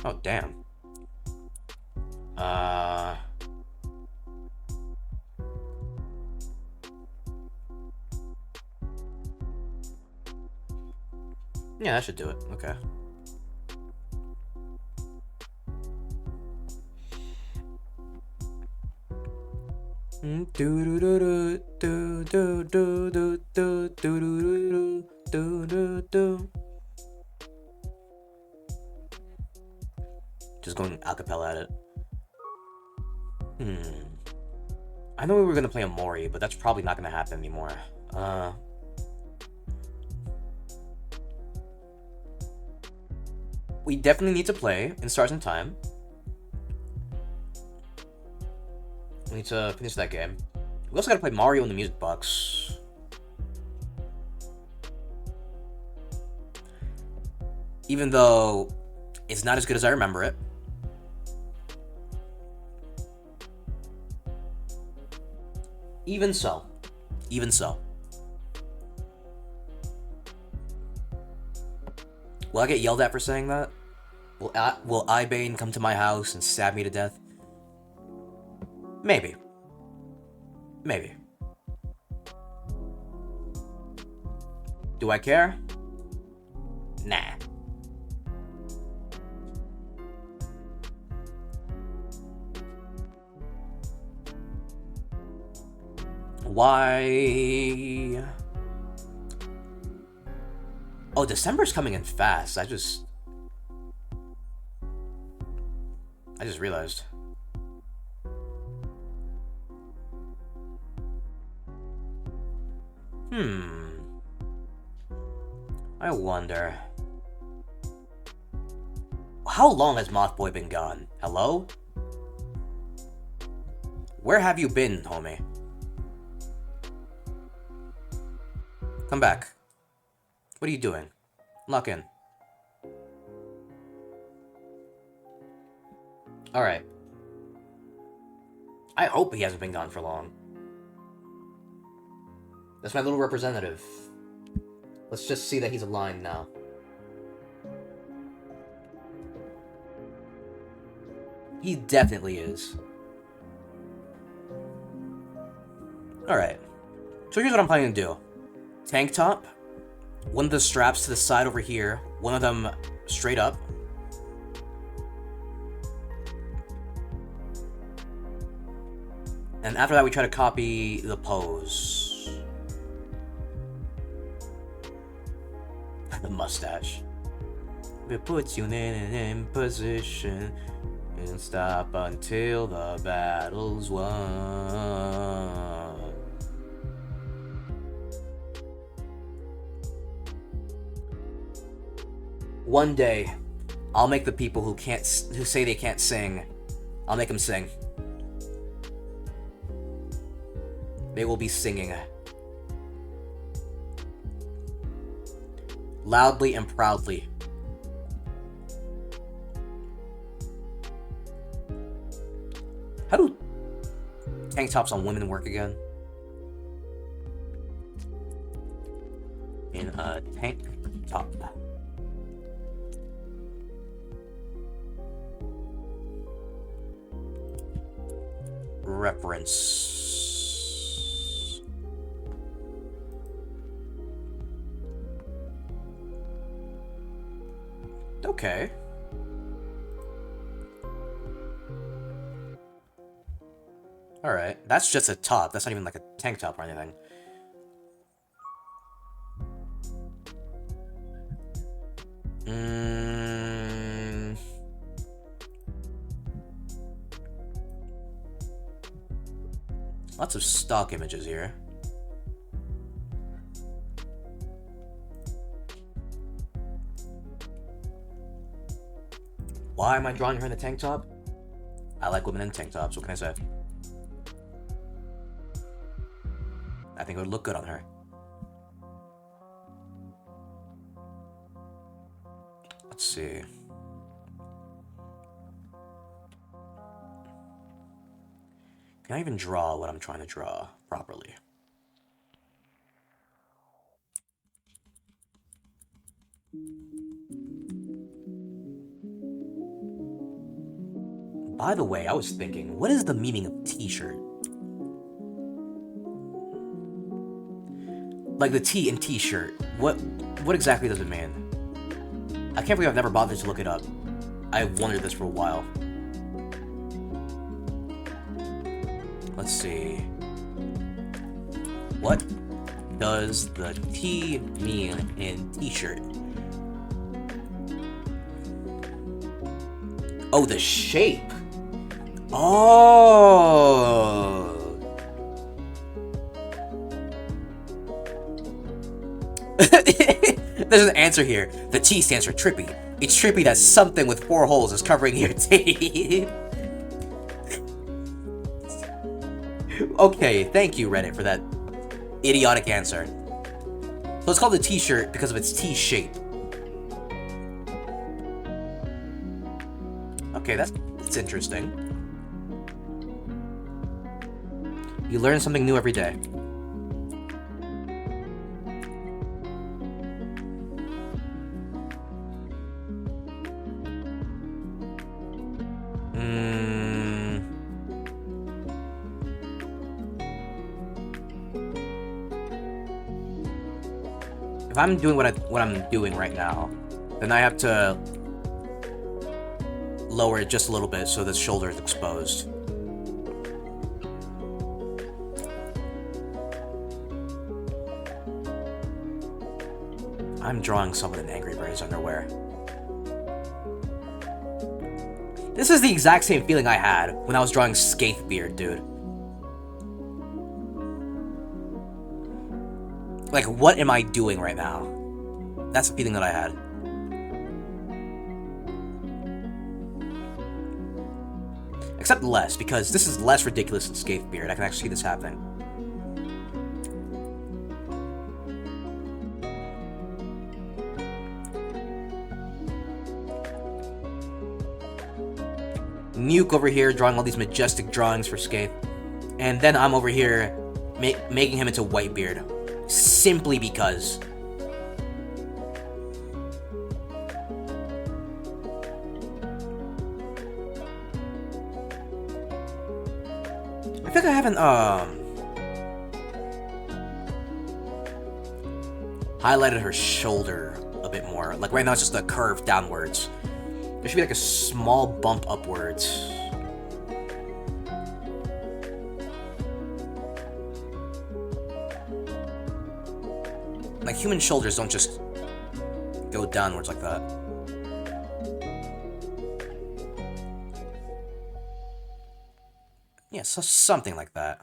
Oh, damn. Yeah, that should do it. Okay. Just going acapella at it. I know we were gonna play a Mori, but that's probably not gonna happen anymore. We definitely need to play in Stars in Time. We need to finish that game. We also gotta play Mario in the Music Box. Even though it's not as good as I remember it. Even so. Even so. Will I get yelled at for saying that? Will Ibane come to my house and stab me to death? Maybe. Maybe. Do I care? Nah. Why? Oh, December's coming in fast. I just realized. I wonder. How long has Mothboy been gone? Hello? Where have you been, homie? Come back. What are you doing? Lock in. Alright. I hope he hasn't been gone for long. That's my little representative. Let's just see that he's aligned now. He definitely is. Alright. So here's what I'm planning to do. Tank top. One of the straps to the side over here. One of them straight up. And after that, we try to copy the pose. The mustache. It puts you in position and stop until the battle's won. One day, I'll make the people who say they can't sing, I'll make them sing. They will be singing. Loudly and proudly. How do tank tops on women work again? In a tank top. Reference. Okay. Alright, that's just a top. That's not even like a tank top or anything. Lots of stock images here. Why am I drawing her in a tank top? I like women in tank tops, what can I say? I think it would look good on her. Let's see. Can I even draw what I'm trying to draw properly? By the way, I was thinking, what is the meaning of t-shirt? Like the T in t-shirt. What exactly does it mean? I can't believe I've never bothered to look it up. I've wondered this for a while. Let's see. What does the T mean in t-shirt? Oh, the shape. Oh. There's an answer here. The T stands for trippy. It's trippy that something with 4 holes is covering your teeth. Okay, thank you, Reddit, for that idiotic answer. So it's called a t-shirt because of its T shape. Okay, that's interesting. You learn something new every day. If I'm doing what I'm doing right now, then I have to lower it just a little bit so the shoulder is exposed. I'm drawing someone in Angry Birds underwear. This is the exact same feeling I had when I was drawing Skaithbeard, dude. Like, what am I doing right now? That's the feeling that I had. Except less, because this is less ridiculous than Skaithbeard. I can actually see this happening. Nuke over here drawing all these majestic drawings for Skaith. And then I'm over here making him into Whitebeard. Simply because. I think I haven't highlighted her shoulder a bit more. Like right now it's just a curve downwards. There should be like a small bump upwards. Like human shoulders don't just go downwards like that. Yeah, so something like that.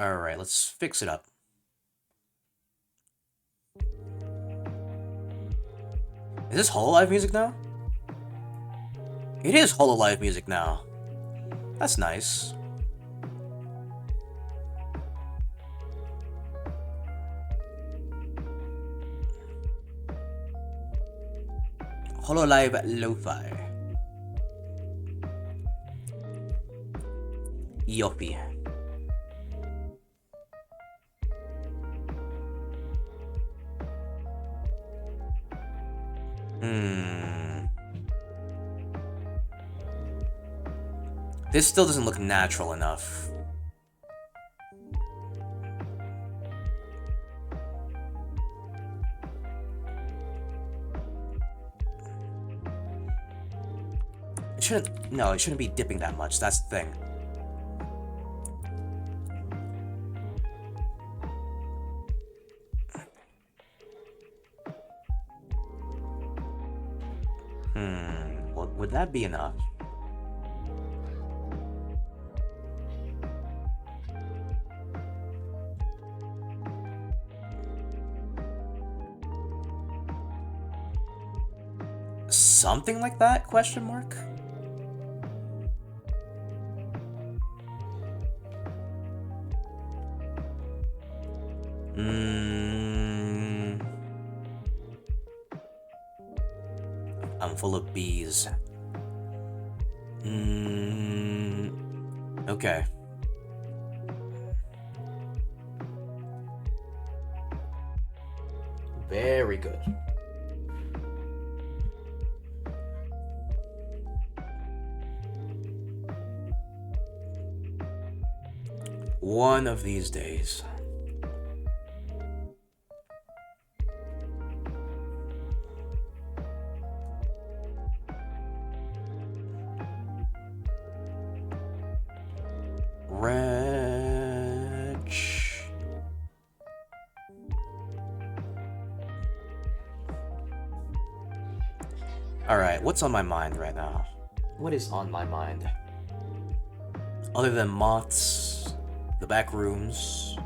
Alright, let's fix it up. Is this Hololive music now? It is Hololive music now. That's nice. Hololive Lo-Fi. Yoppie. This still doesn't look natural enough. It shouldn't, no, it shouldn't be dipping that much, that's the thing. Well, would that be enough? Something like that? Question mark? I'm full of bees. Okay. Very good. One of these days. Wretch. Alright, what's on my mind right now? What is on my mind? Other than moths, the back rooms,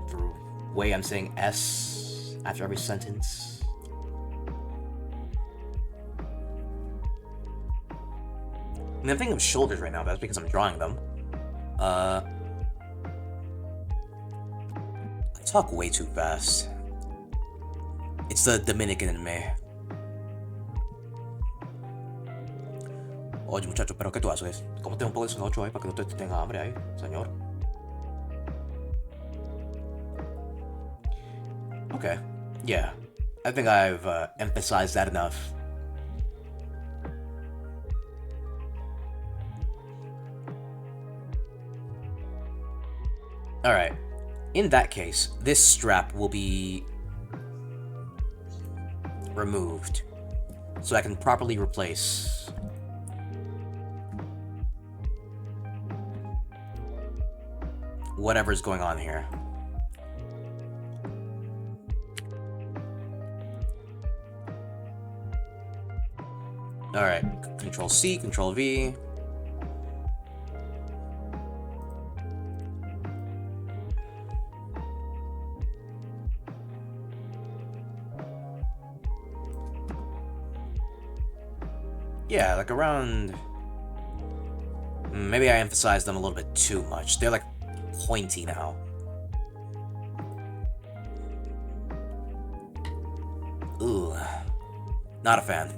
the way I'm saying S after every sentence. I mean, I'm thinking of shoulders right now, but that's because I'm drawing them. I talk way too fast. It's the Dominican in me. Oye, muchacho, ¿pero qué tú haces? Cómete un poco de sinocho ahí para que no te tenga hambre ahí, señor. Okay, yeah. I think I've emphasized that enough. Alright. In that case, this strap will be removed so I can properly replace whatever's going on here. Alright, Control C, Control V. Yeah, like around... Maybe I emphasized them a little bit too much. They're like pointy now. Ooh. Not a fan.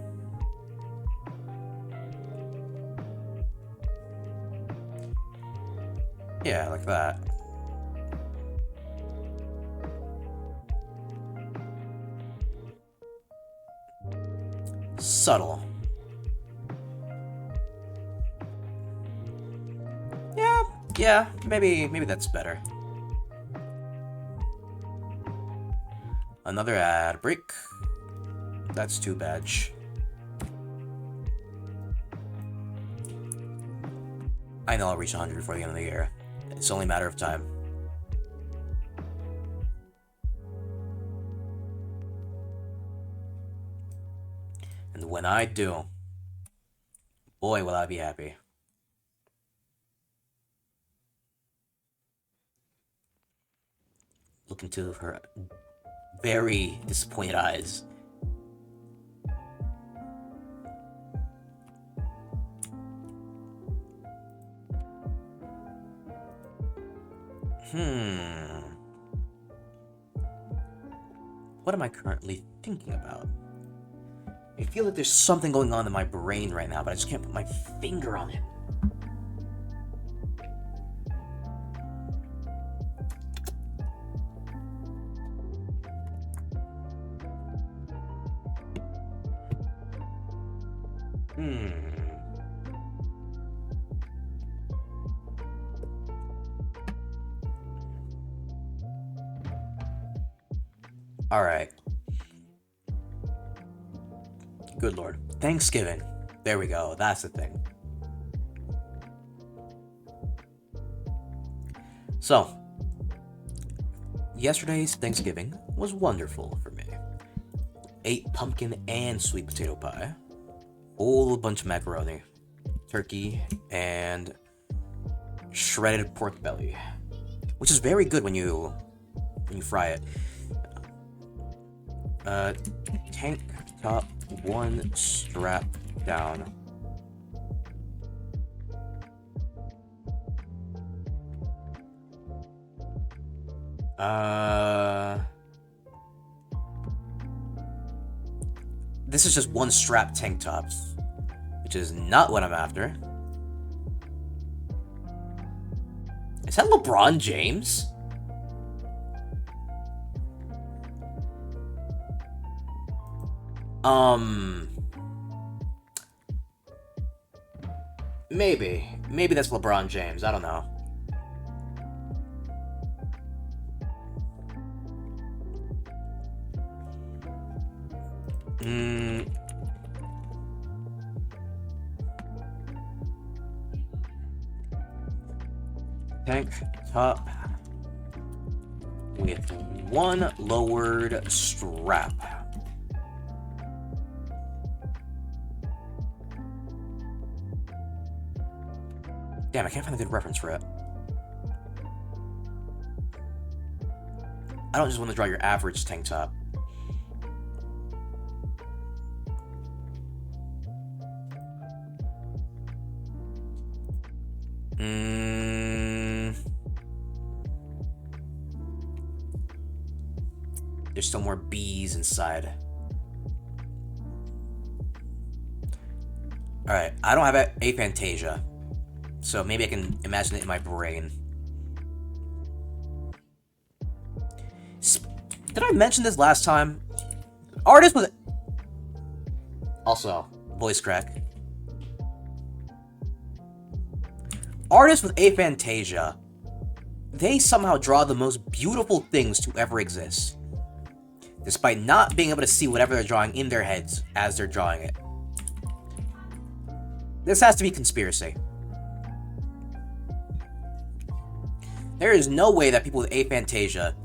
Yeah, like that. Subtle. Yeah, maybe that's better. Another ad break. That's too bad. I know I'll reach 100 before the end of the year. It's only a matter of time. And when I do, boy, will I be happy. Look into her very disappointed eyes. What am I currently thinking about? I feel like there's something going on in my brain right now, but I just can't put my finger on it. Alright. Good lord. Thanksgiving. There we go. That's the thing. So, yesterday's Thanksgiving was wonderful for me. Ate pumpkin and sweet potato pie. Whole bunch of macaroni, turkey, and shredded pork belly, which is very good when you fry it. Tank top, one strap down. This is just one strap tank tops, which is not what I'm after. Is that LeBron James? Maybe that's LeBron James. I don't know. Tank top with one lowered strap. Damn, I can't find a good reference for it. I don't just want to draw your average tank top. There's still more bees inside. Alright, I don't have aphantasia, so maybe I can imagine it in my brain. Did I mention this last time? Artist with... Also, voice crack. Artists with aphantasia they somehow draw the most beautiful things to ever exist, despite not being able to see whatever they're drawing in their heads as they're drawing it. This has to be conspiracy. There is no way that people with aphantasia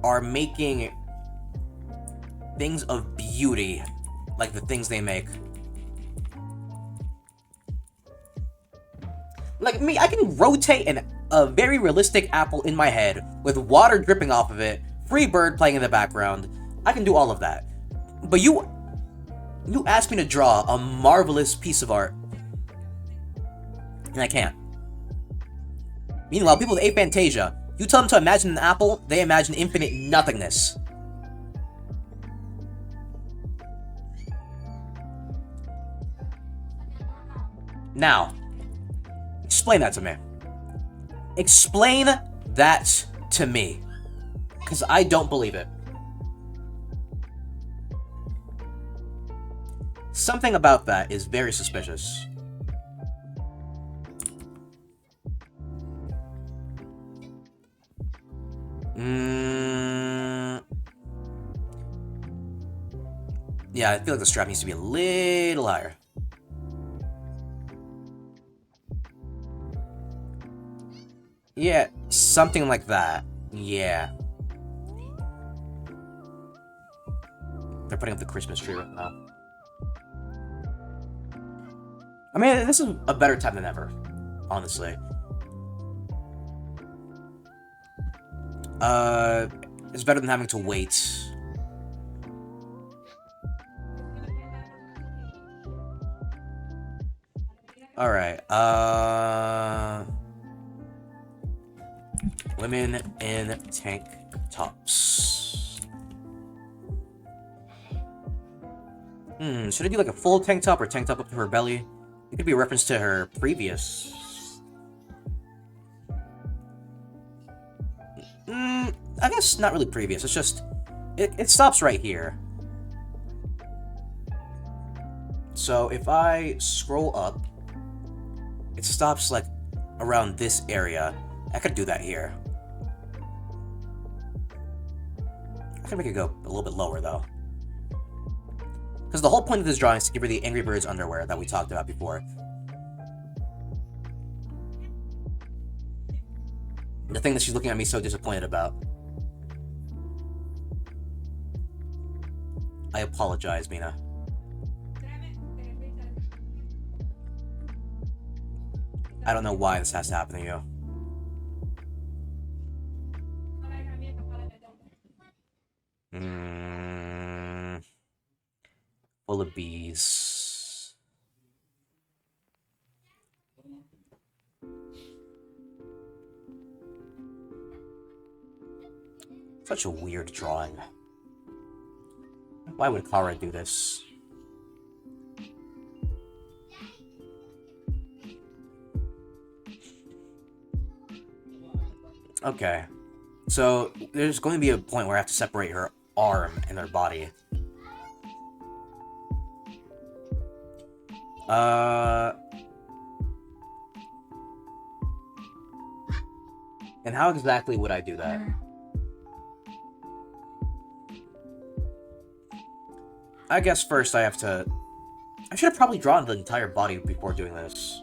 are making things of beauty like the things they make. Like me, I can rotate a very realistic apple in my head with water dripping off of it, free bird playing in the background. I can do all of that. But you asked me to draw a marvelous piece of art, and I can't. Meanwhile, people with aphantasia, you tell them to imagine an apple, they imagine infinite nothingness. Now, explain that to me. Explain that to me. Because I don't believe it. Something about that is very suspicious. Yeah, I feel like the strap needs to be a little higher. Yeah, something like that. Yeah. They're putting up the Christmas tree right now. I mean, this is a better time than ever, honestly. It's better than having to wait. Alright, women in tank tops. Should I do like a full tank top or tank top up to her belly? It could be a reference to her previous. I guess not really previous, it's just, it stops right here. So if I scroll up, it stops like around this area. I could do that here. I can make it go a little bit lower though. Because the whole point of this drawing is to give her the Angry Birds underwear that we talked about before. The thing that she's looking at me so disappointed about. I apologize, Mina. I don't know why this has to happen to you. Full of bees. Such a weird drawing. Why would Kara do this? Okay. So, there's going to be a point where I have to separate her arm and her body. And how exactly would I do that? I guess first I have to... I should have probably drawn the entire body before doing this.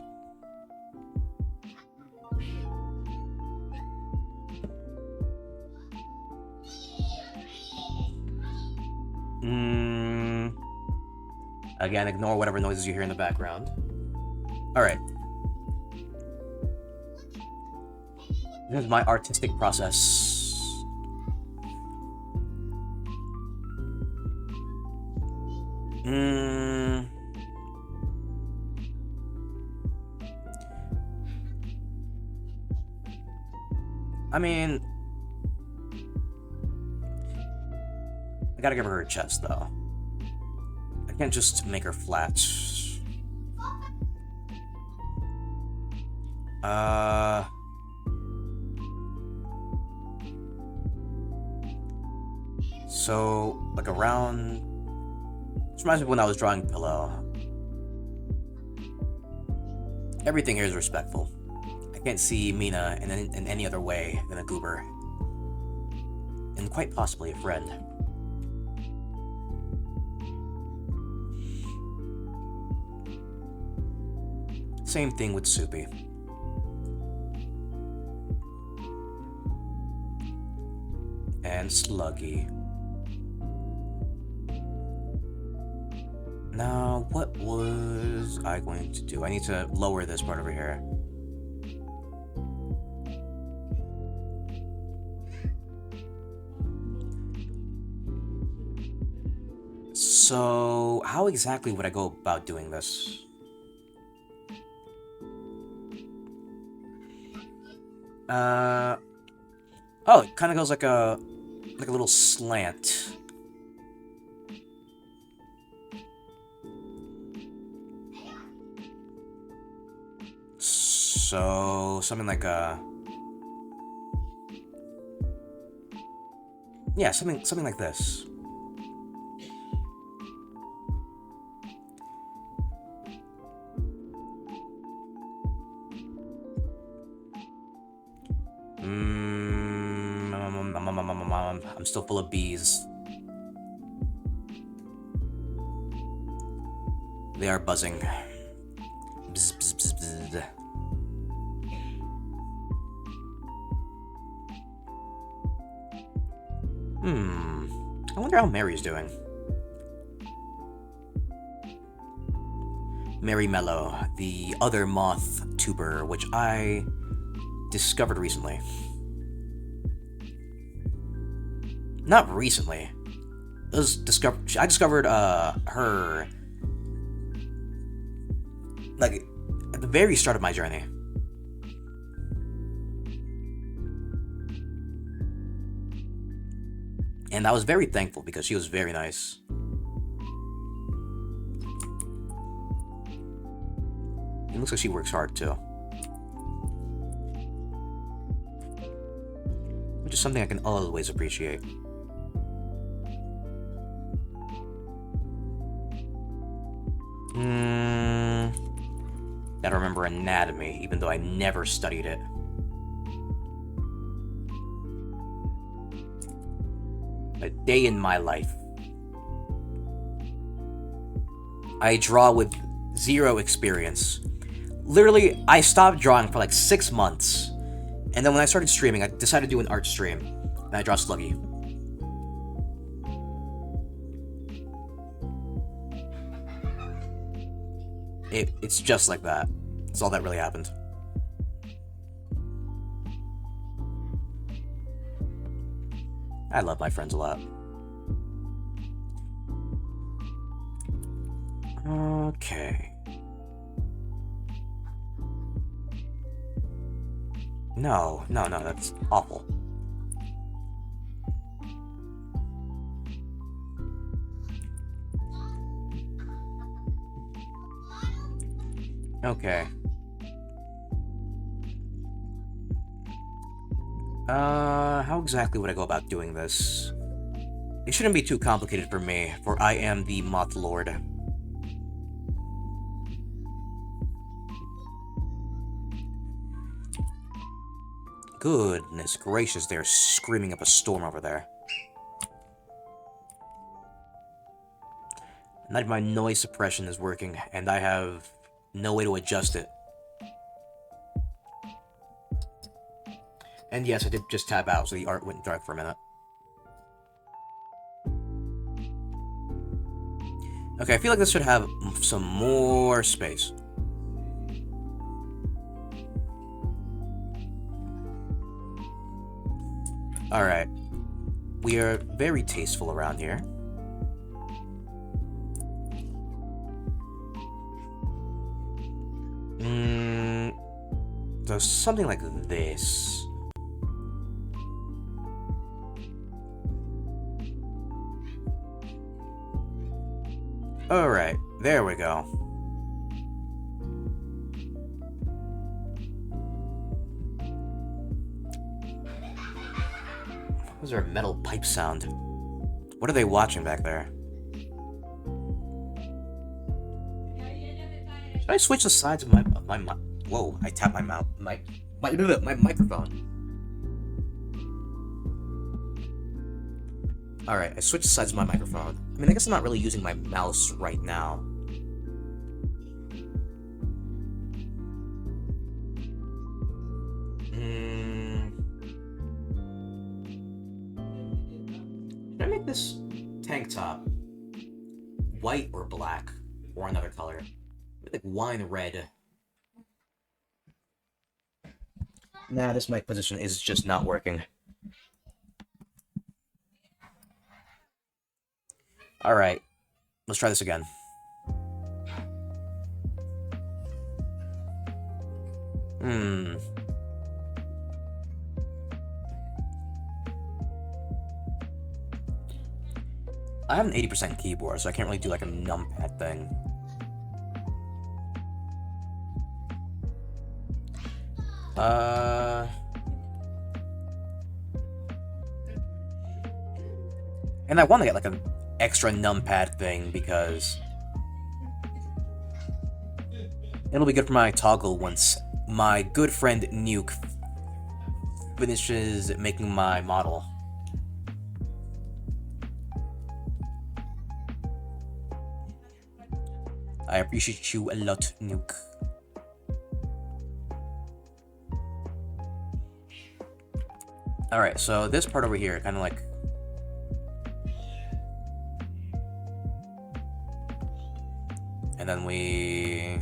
Again, ignore whatever noises you hear in the background. Alright. This is my artistic process. I mean... I gotta give her a chest, though. I can't just make her flat. So, like around... This reminds me of when I was drawing Pillow. Everything here is respectful. I can't see Mina in any other way than a goober. And quite possibly a friend. Same thing with Soupy. And Sluggy. Now, what was I going to do? I need to lower this part over here. So, how exactly would I go about doing this? Oh, it kind of goes like a little slant. So, something like a... Yeah, something like this. I'm still full of bees. They are buzzing. Bzz, bzz, bzz, bzz. I wonder how Mary's doing. Mary Mellow, the other moth tuber, which I discovered recently. Not recently. It was I discovered her like at the very start of my journey. And I was very thankful because she was very nice. It looks like she works hard too. Which is something I can always appreciate. Gotta remember anatomy, even though I never studied it. A day in my life. I draw with zero experience. Literally, I stopped drawing for like 6 months. And then when I started streaming, I decided to do an art stream. And I draw Sluggy. It's just like that. That's all that really happened. I love my friends a lot. Okay. No, that's awful. Okay. How exactly would I go about doing this? It shouldn't be too complicated for me, for I am the Moth Lord. Goodness gracious, they're screaming up a storm over there. Not even my noise suppression is working, and I have no way to adjust it. And yes, I did just tab out, so the art went dark for a minute. Okay, I feel like this should have some more space. Alright. We are very tasteful around here. So something like this. Alright, there we go. What was there a metal pipe sound? What are they watching back there? Should I switch the sides of my Whoa, I tapped my mouth. My microphone. Alright, I switched sides of my microphone. I mean, I guess I'm not really using my mouse right now. Should I make this tank top white or black? Or another color? Like wine red. Nah, this mic position is just not working. Alright, let's try this again. I have an 80% keyboard, so I can't really do like a numpad thing. And I want to get like an extra numpad thing because it'll be good for my toggle once my good friend Nuke finishes making my model. I appreciate you a lot, Nuke. Alright, so this part over here, kind of like... And then we...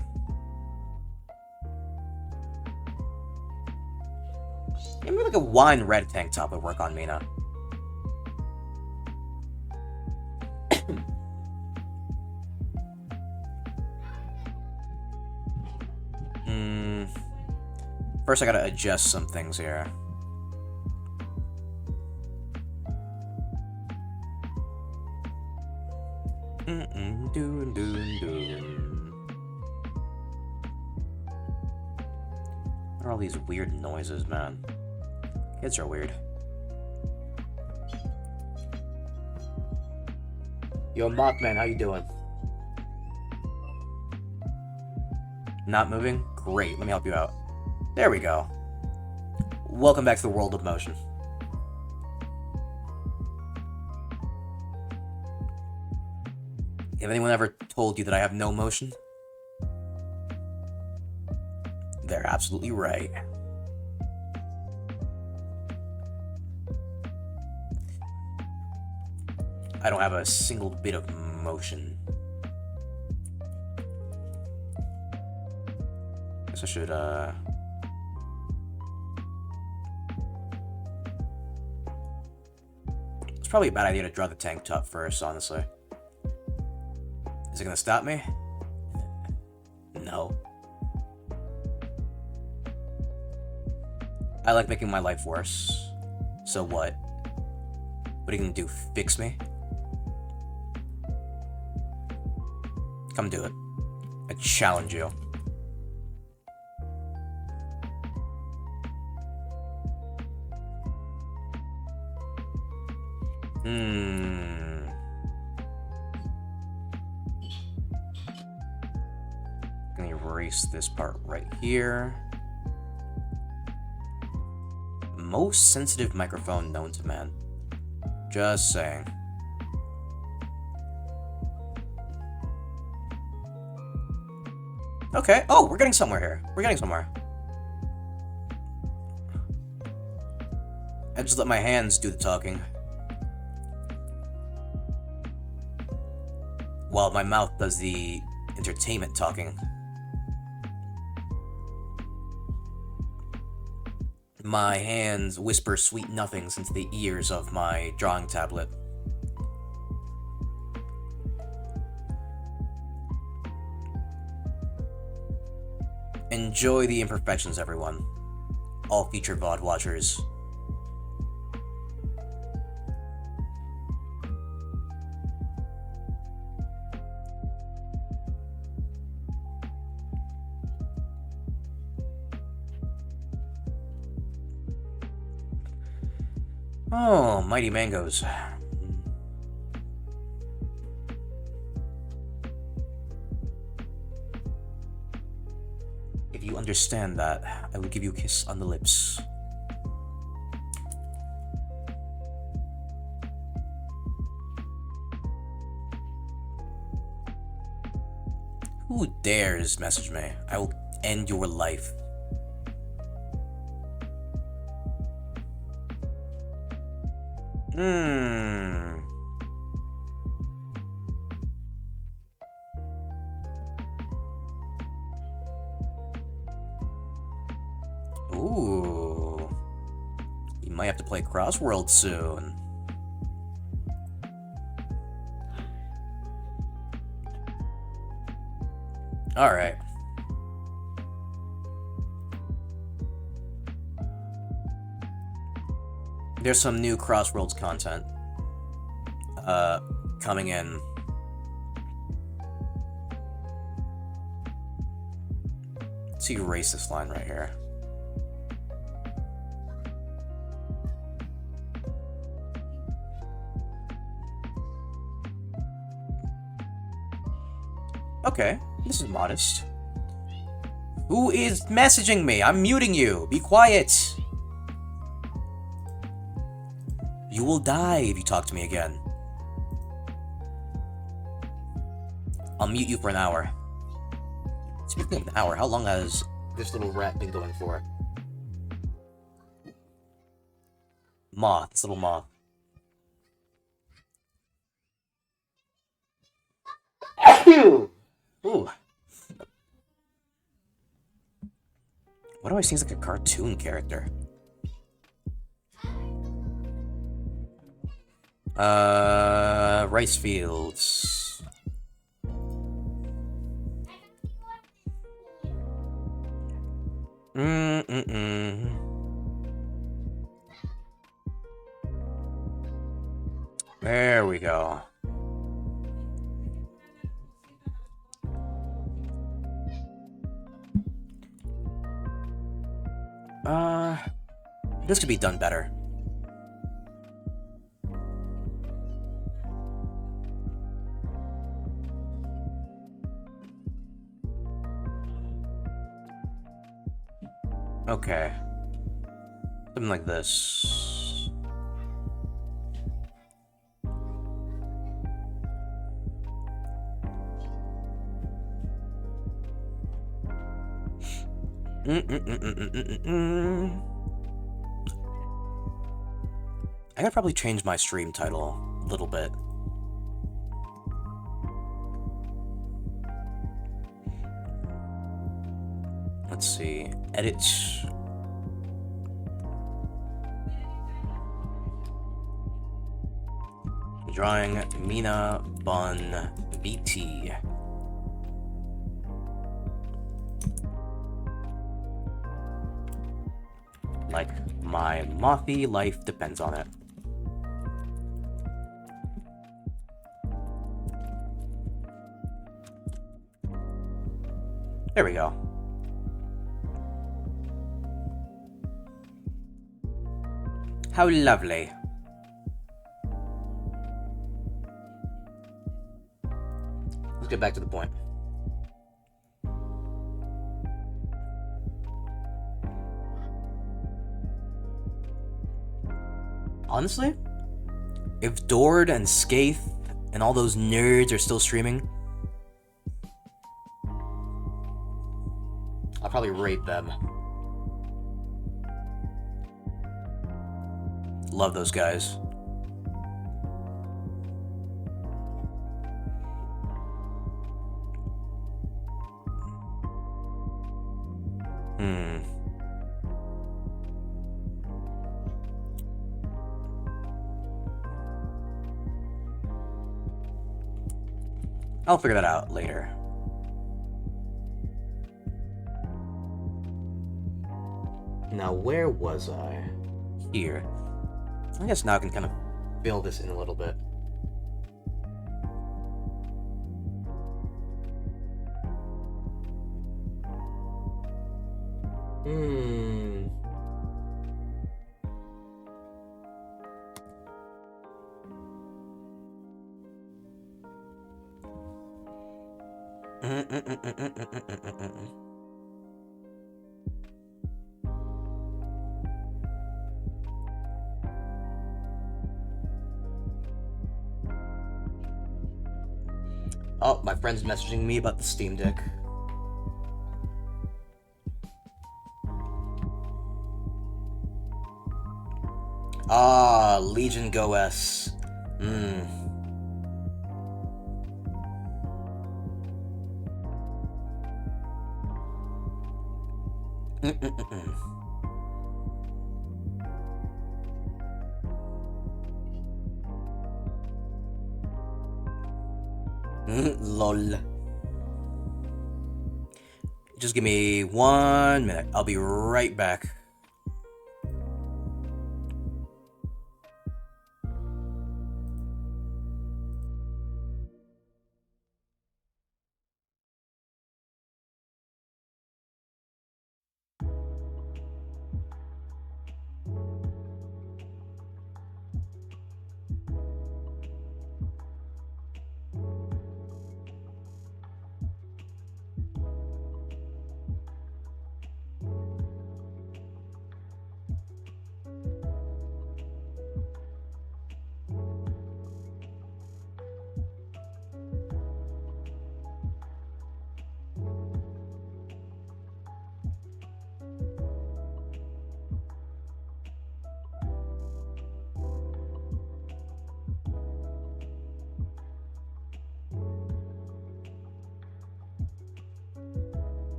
Maybe like a wine red tank top would work on Mina. First I gotta adjust some things here. What are all these weird noises, man? Kids are weird. Yo, Mothman, how you doing? Not moving? Great, let me help you out. There we go. Welcome back to the world of motion. Have anyone ever told you that I have no motion? They're absolutely right. I don't have a single bit of motion. Guess I should, It's probably a bad idea to draw the tank top first, honestly. Is it gonna stop me? No. I like making my life worse. So what? What are you gonna do? Fix me? Come do it. I challenge you. Gonna erase this part right here. Most sensitive microphone known to man. Just saying. Okay. Oh, we're getting somewhere here. We're getting somewhere. I just let my hands do the talking. While my mouth does the entertainment talking. My hands whisper sweet nothings into the ears of my drawing tablet. Enjoy the imperfections, everyone. All future VOD watchers. Oh, mighty mangoes. If you understand that, I will give you a kiss on the lips. Who dares message me? I will end your life. Ooh. You might have to play Crossworld soon. Alright. There's some new Crossworlds content coming in. Let's erase this line right here. Okay, this is modest. Who is messaging me? I'm muting you. Be quiet. You will die if you talk to me again. I'll mute you for an hour. Speaking of an hour, how long has this little rat been going for? Moth, this little moth. Ooh. What always seems like a cartoon character? Rice fields. There we go. This could be done better. Okay. Something like this. I gotta probably change my stream title a little bit. Let's see. Edit. Drawing Mina Bun BT. Like my Mothy life depends on it. There we go. How lovely. Let's get back to the point. Honestly, if Dord and Skaith and all those nerds are still streaming, I'll probably raid them. Love those guys. I'll figure that out later. Now, where was I? Here. I guess now I can kind of fill this in a little bit. Oh, my friend's messaging me about the Steam Deck. Ah, Legion Go S. Hmm. Lol. Just give me 1 minute. I'll be right back.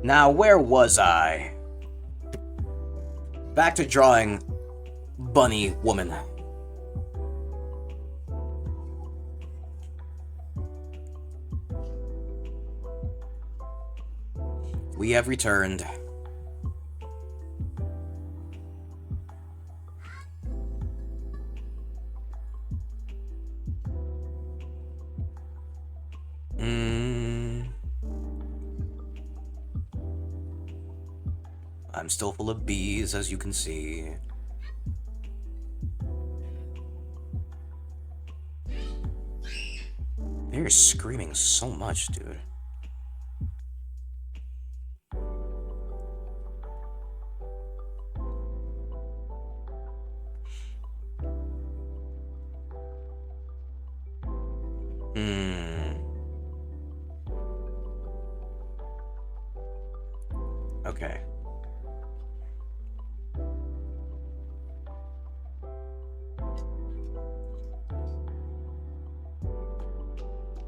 Now, where was I? back to drawing bunny woman. We have returned. I'm still full of bees, as you can see. They're screaming so much, dude. Okay.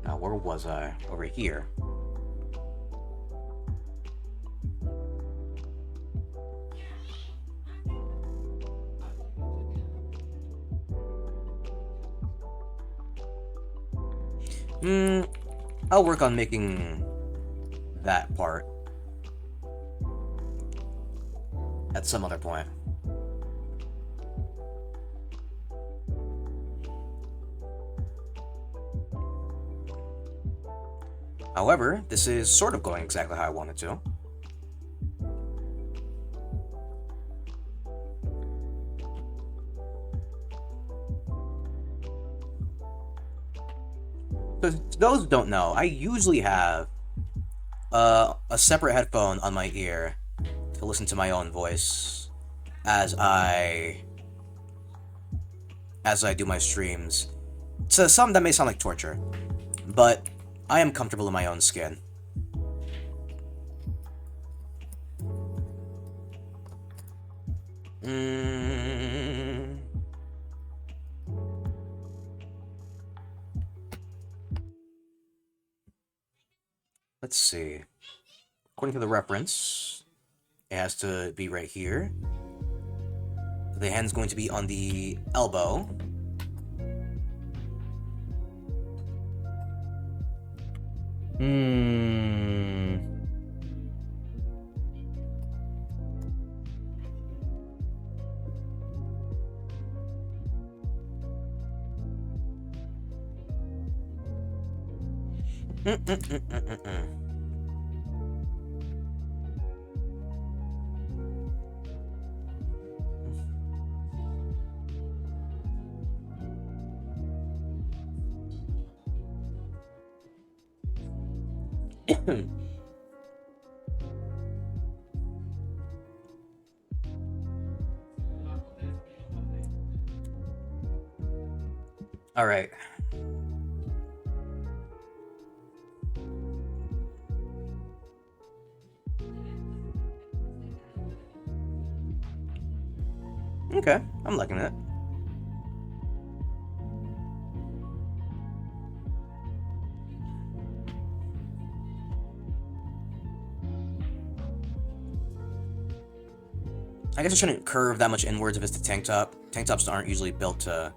Now, where was I? Over here. I'll work on making that part at some other point. However, this is sort of going exactly how I wanted to. So, to those who don't know, I usually have a separate headphone on my ear to listen to my own voice as I do my streams. So some that may sound like torture, but I am comfortable in my own skin. Let's see. According to the reference, it has to be right here. The hand's going to be on the elbow. All right. Okay, I'm liking it. I guess I shouldn't curve that much inwards if it's the tank top. Tank tops aren't usually built to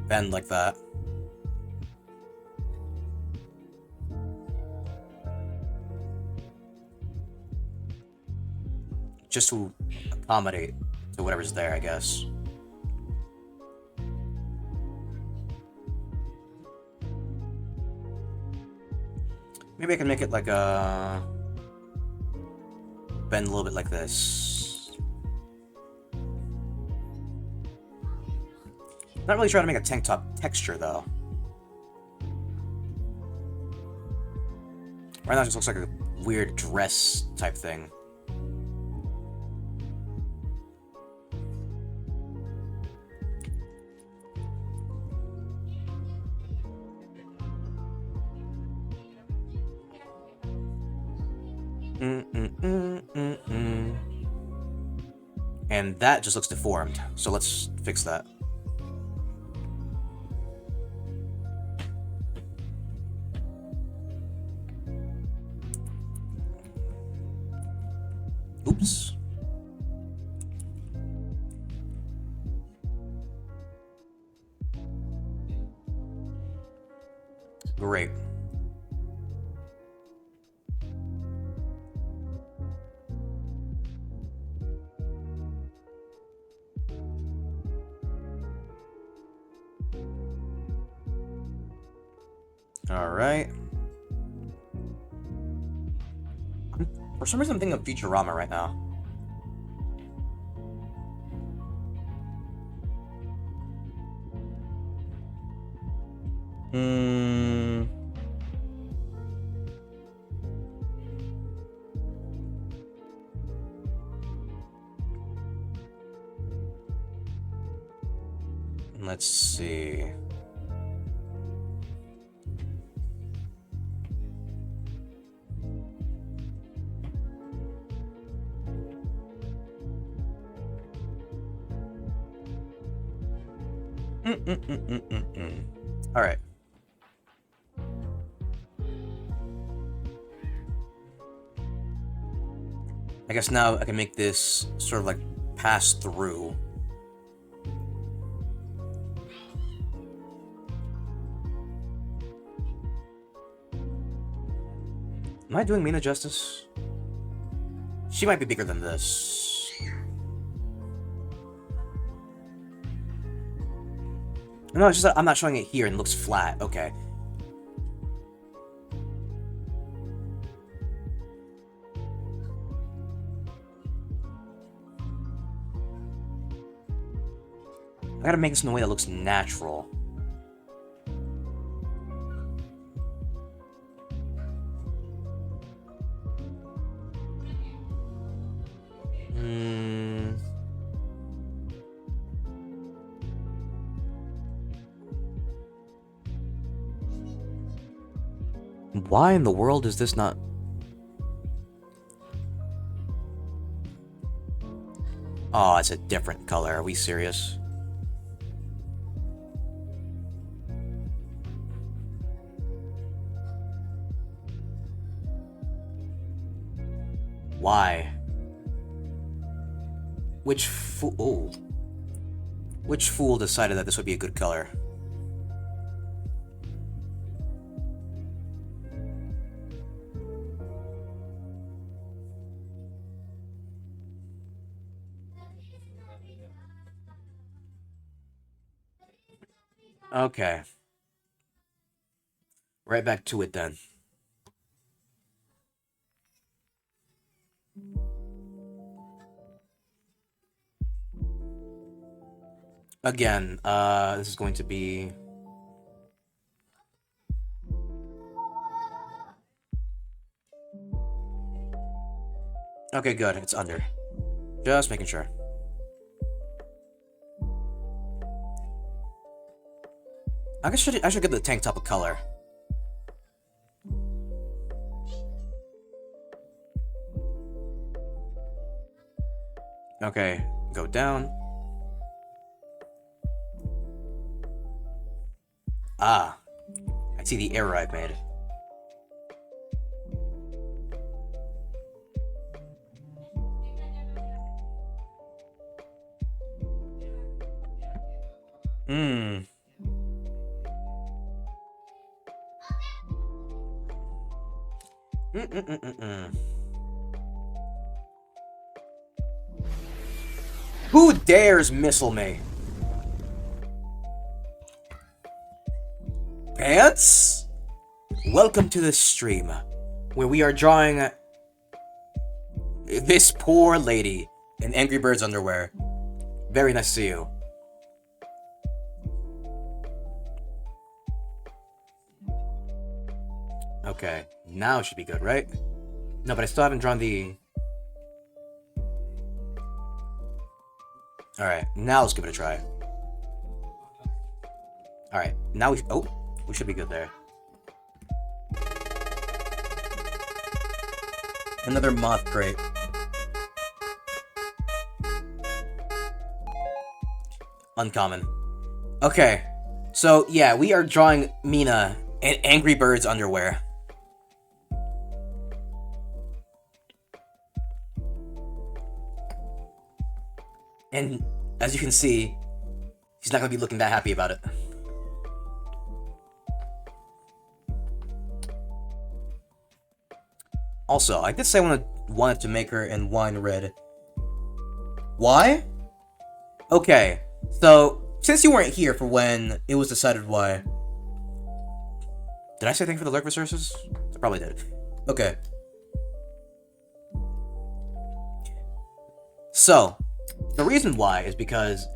bend like that. Just to accommodate to whatever's there, I guess. Maybe I can make it like a... bend a little bit like this. Not really trying to make a tank top texture, though. Right now it just looks like a weird dress type thing. And that just looks deformed, so let's fix that. Oops. Great. Alright. For some reason I'm thinking of Futurama right now. Let's see. Alright. I guess now I can make this sort of like pass through. Am I doing Mina justice? She might be bigger than this. No, it's just that I'm not showing it here and it looks flat. Okay. I gotta make this in a way that looks natural. Why in the world is this not... Oh, it's a different color. Are we serious? Why? Which fool... Oh. Which fool decided that this would be a good color? Okay. Right back to it then. Again, this is going to be... Okay, good. It's under. Just making sure. I guess I should give the tank top a color. Okay, go down. Ah, I see the error I've made. Who dares missile me? Pants? Welcome to the stream, where we are drawing this poor lady in Angry Birds underwear. Very nice to see you. Okay, now it should be good, right? No, but I still haven't drawn the... Alright, now let's give it a try. Alright, now we should be good there. Another moth crate. Uncommon. Okay, so yeah, we are drawing Mina in Angry Birds underwear. And as you can see, he's not going to be looking that happy about it. Also, I did say I wanted to make her in wine red. Why? Okay, so, since you weren't here for when it was decided why... Did I say thank you for the lurk resources? I probably did. Okay. So, the reason why is because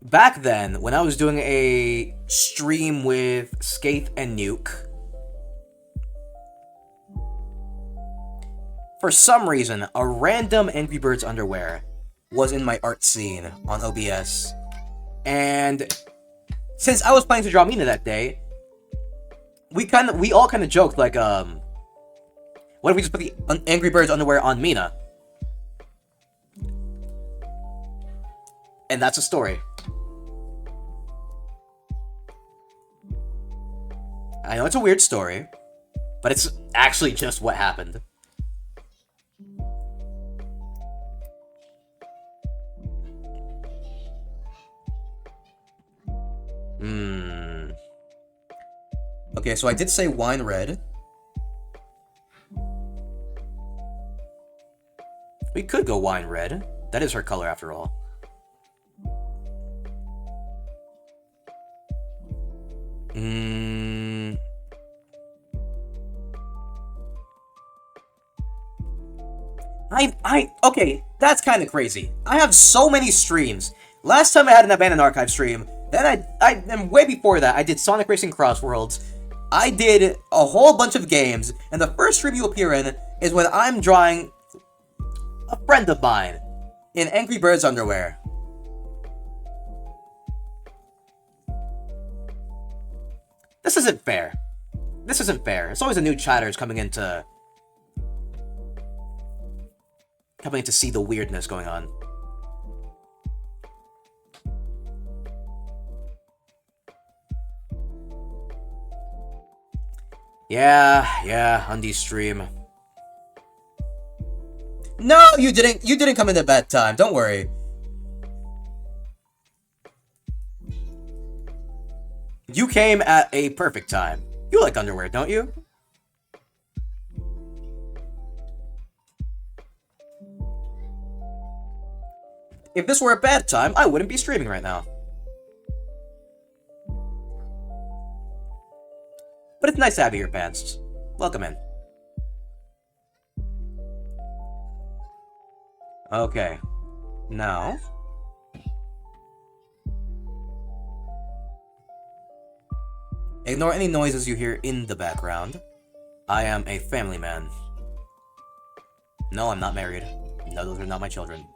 back then, when I was doing a stream with Skaith and Nuke, for some reason, a random Angry Birds underwear was in my art scene on OBS. And since I was planning to draw Mina that day, we all kind of joked like, what if we just put the Angry Birds underwear on Mina? And that's a story. I know it's a weird story, but it's actually just what happened. Okay, so I did say wine red. We could go wine red. That is her color after all. Okay, that's kind of crazy. I have so many streams. Last time I had an Abandoned Archive stream, then and way before that, I did Sonic Racing Crossworlds. I did a whole bunch of games, and the first stream you appear in is when I'm drawing a friend of mine in Angry Birds underwear. This isn't fair. This isn't fair. It's always the new chatters coming in to see the weirdness going on. Yeah, Undy stream. No, you didn't come in at a bad time, don't worry. You came at a perfect time. You like underwear, don't you? If this were a bad time, I wouldn't be streaming right now. But it's nice to have you here, Pants. Welcome in. Okay. Now... ignore any noises you hear in the background. I am a family man. No, I'm not married. No, those are not my children.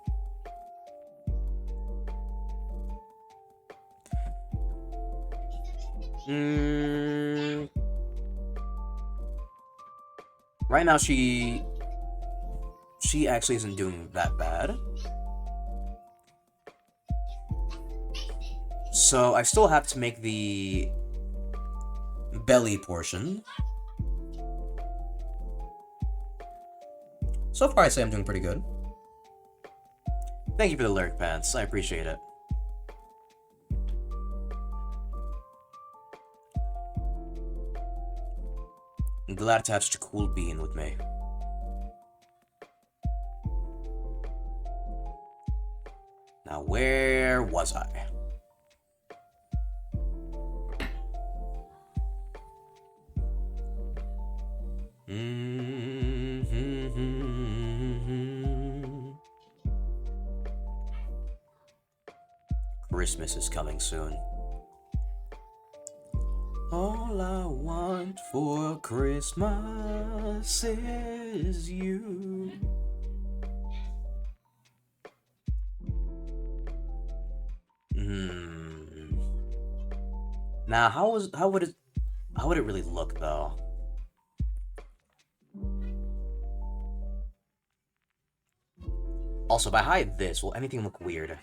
Right now, she actually isn't doing that bad. So I still have to make the belly portion. So far, I'd say I'm doing pretty good. Thank you for the lurk, Pants. I appreciate it. I'm glad to have such a cool being with me. Now, where was I? Christmas is coming soon. All I want for Christmas is you. Now, how would it really look though? Also, if I hide this, will anything look weird?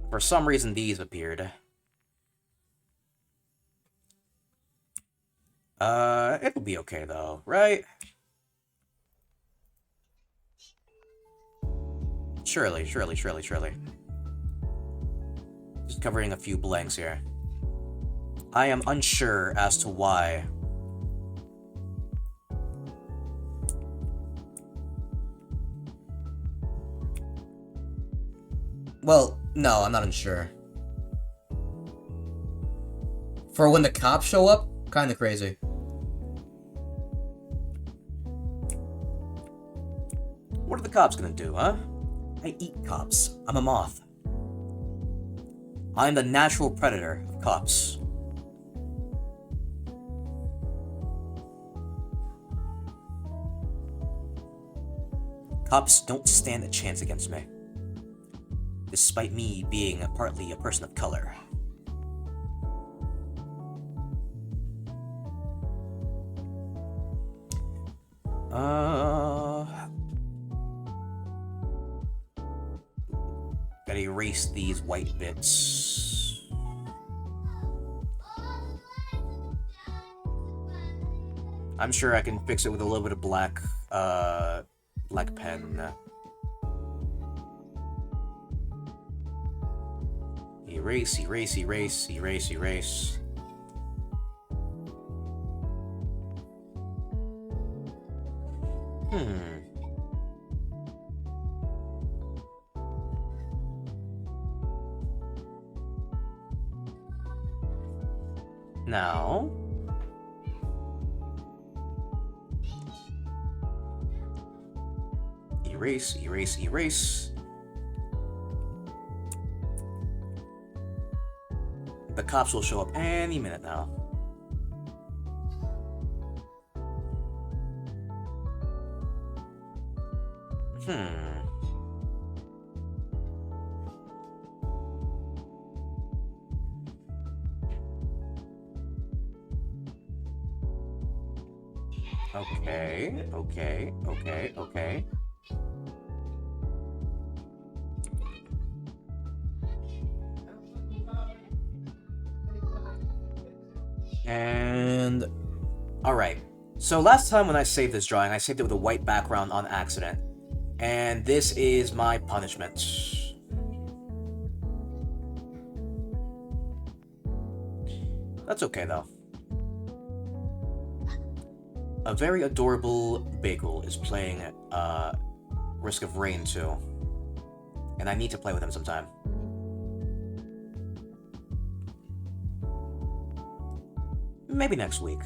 For some reason, these appeared. It'll be okay though, right? Surely. Just covering a few blanks here. I am unsure as to why. Well, no, I'm not unsure. For when the cops show up? Kinda crazy. What are the cops gonna do, huh? I eat cops. I'm a moth. I'm the natural predator of cops. Cops don't stand a chance against me, despite me being partly a person of color. Gotta erase these white bits. I'm sure I can fix it with a little bit of black pen. Erase, erase, erase, erase, erase. Now, erase, erase, erase. The cops will show up any minute now. Okay. And... alright. So last time when I saved this drawing, I saved it with a white background on accident. And this is my punishment. That's okay, though. A very adorable bagel is playing Risk of Rain 2. And I need to play with him sometime. Maybe next week.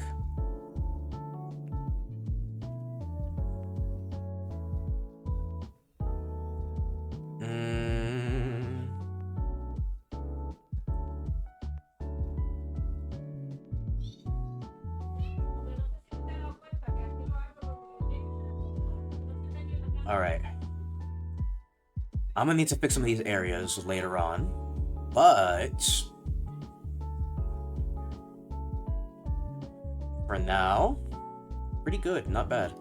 Alright. I'm gonna need to fix some of these areas later on, but for now, pretty good, not bad.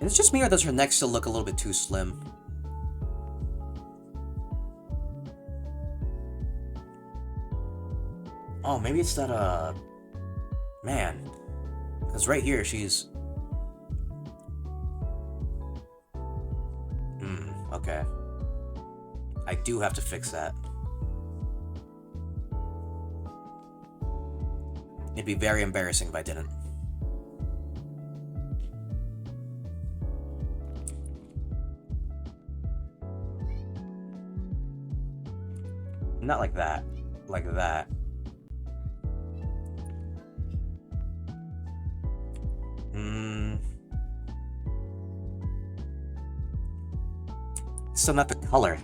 It's just me, or does her neck still look a little bit too slim? Oh, maybe it's that, man. Because right here, she's... okay. I do have to fix that. It'd be very embarrassing if I didn't. Not like that. Like that. Still not the color.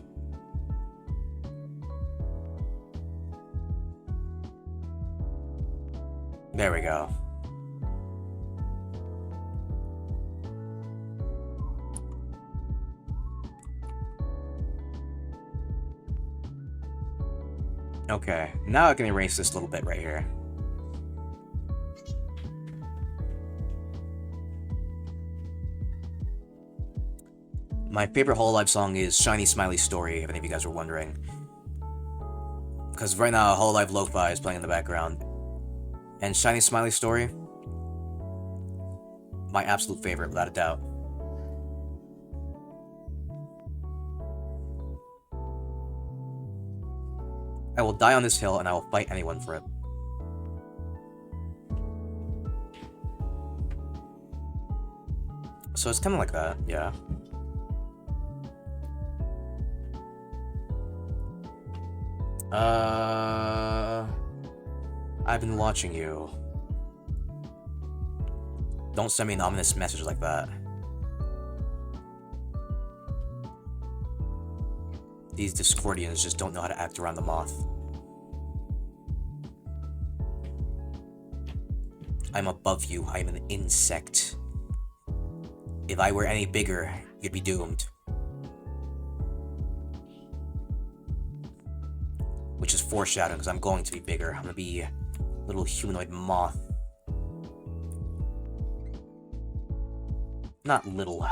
There we go. Okay, now I can erase this little bit right here. My favorite Hololive song is Shiny Smiley Story, if any of you guys were wondering. Because right now, Hololive Lo-Fi is playing in the background. And Shiny Smiley Story, my absolute favorite, without a doubt. I will die on this hill, and I will fight anyone for it. So it's kind of like that, yeah. I've been watching you. Don't send me an ominous message like that. These Discordians just don't know how to act around the moth. I'm above you. I am an insect. If I were any bigger, you'd be doomed. Which is foreshadowing, because I'm going to be bigger. I'm gonna be a little humanoid moth. Not little.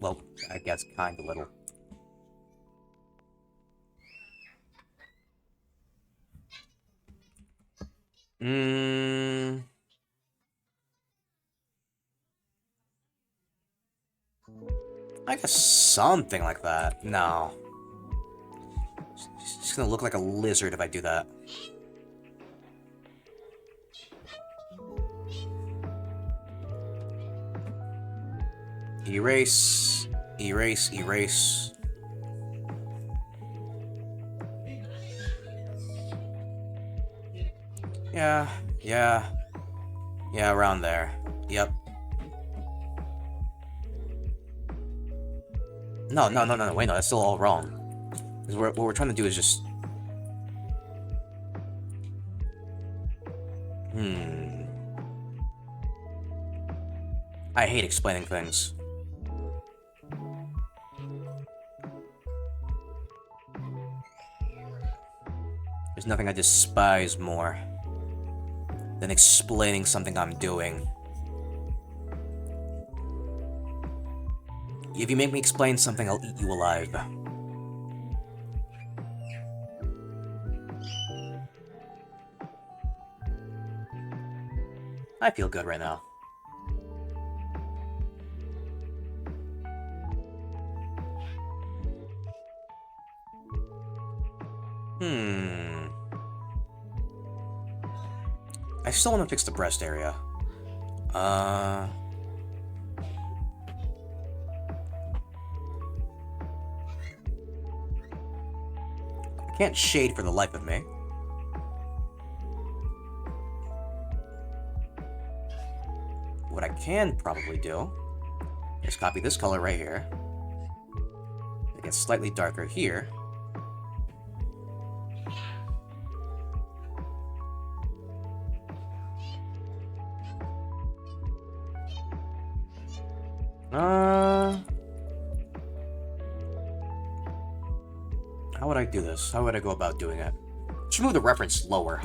Well, I guess kinda little. I guess something like that. No. It's just gonna look like a lizard if I do that. Erase. Erase, erase. Yeah, around there. Yep. No, wait, no, that's still all wrong. Because what we're trying to do is just... I hate explaining things. There's nothing I despise more than explaining something I'm doing. If you make me explain something, I'll eat you alive. I feel good right now. I still want to fix the breast area. I can't shade for the life of me. What I can probably do is copy this color right here. Make it slightly darker here. How would I do this? How would I go about doing it? Just move the reference lower.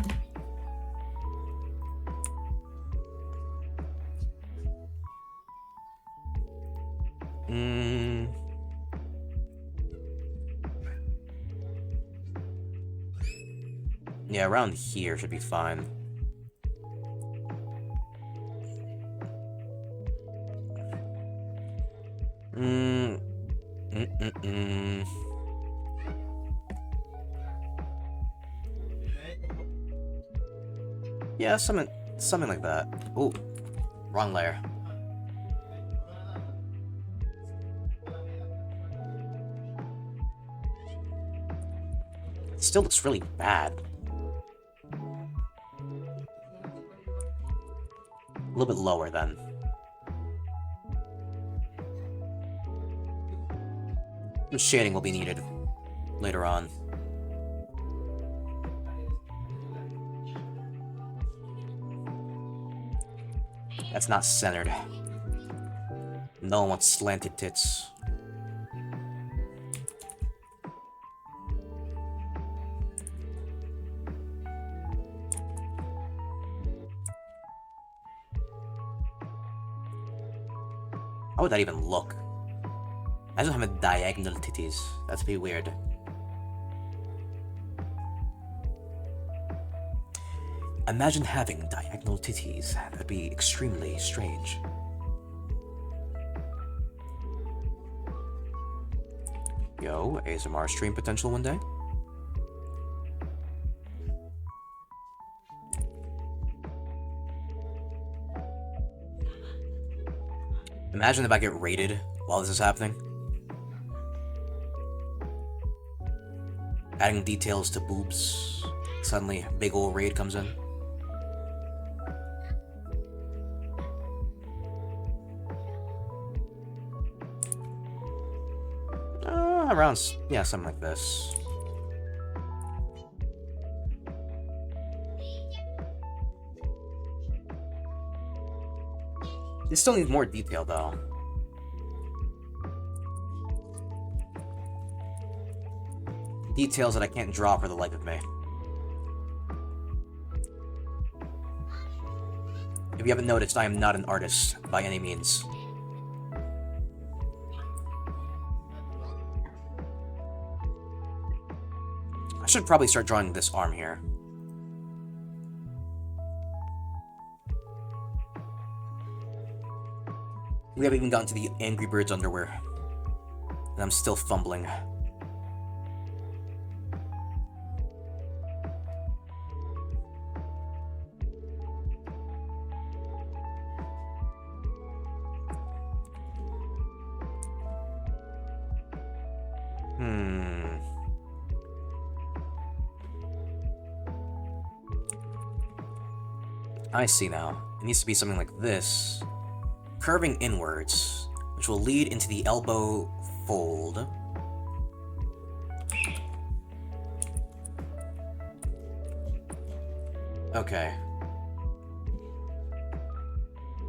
Yeah, around here should be fine. Yeah, something like that. Ooh, wrong layer. It still looks really bad. A little bit lower then. Some shading will be needed later on. That's not centered. No one wants slanted tits. How would that even look? I don't have a diagonal titties. That's pretty weird. Imagine having diagonal titties. That'd be extremely strange. Yo, ASMR stream potential one day? Imagine if I get raided while this is happening. Adding details to boobs. Suddenly, big ol' raid comes in. Around, yeah, something like this. This still needs more detail, though. Details that I can't draw for the life of me. If you haven't noticed, I am not an artist by any means. I should probably start drawing this arm here. We haven't even gotten to the Angry Birds underwear. And I'm still fumbling. I see now. It needs to be something like this. Curving inwards, which will lead into the elbow fold. Okay.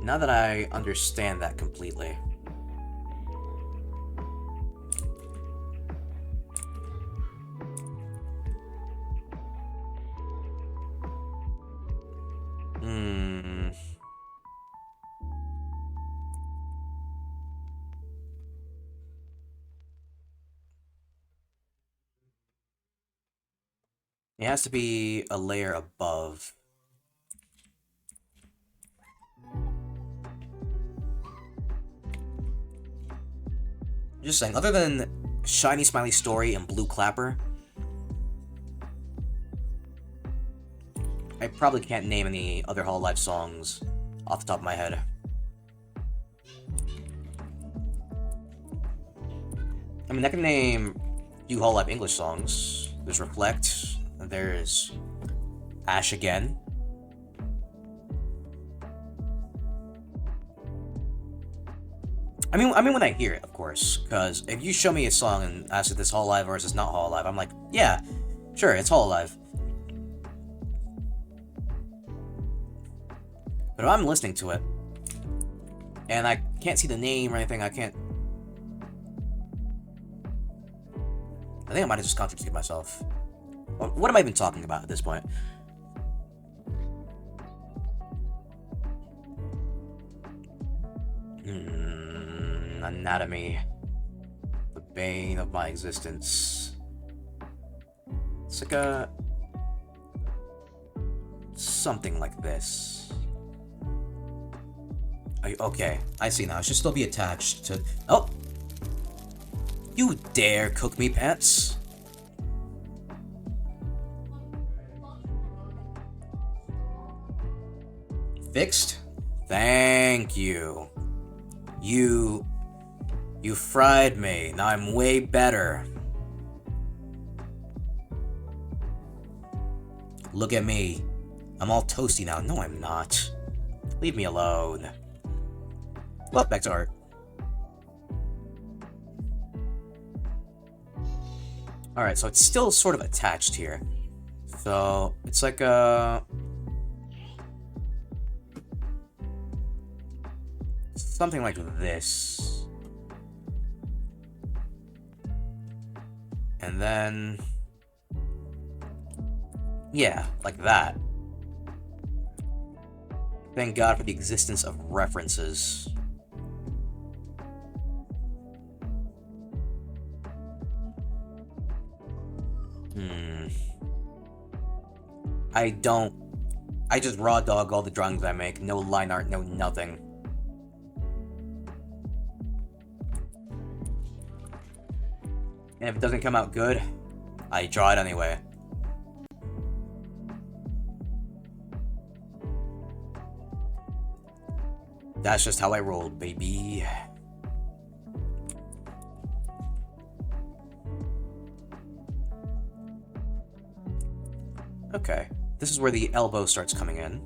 Now that I understand that completely. It has to be a layer above. Just saying, other than Shiny Smiley Story and Blue Clapper, I probably can't name any other Hololive songs off the top of my head. I mean, I can name a few Hololive English songs. There's Reflect, there's Ash Again. I mean when I hear it, of course, because if you show me a song and ask if this Hololive or is this not Hololive, I'm like, yeah, sure, it's Hololive. But if I'm listening to it, and I can't see the name or anything, I think I might have just contradicted myself. What am I even talking about at this point? Anatomy. The bane of my existence. It's like a... something like this. Okay, I see now. It should still be attached to... Oh! You dare cook me, pants? Fixed? Thank you. You fried me. Now I'm way better. Look at me. I'm all toasty now. No, I'm not. Leave me alone. Well, back to art. Alright, so it's still sort of attached here. So, it's like a... something like this. And then... yeah, like that. Thank God for the existence of references. I don't I just raw dog all the drawings I make. No line art, no nothing. And if it doesn't come out good, I draw it anyway. That's just how I roll, baby. Okay, this is where the elbow starts coming in.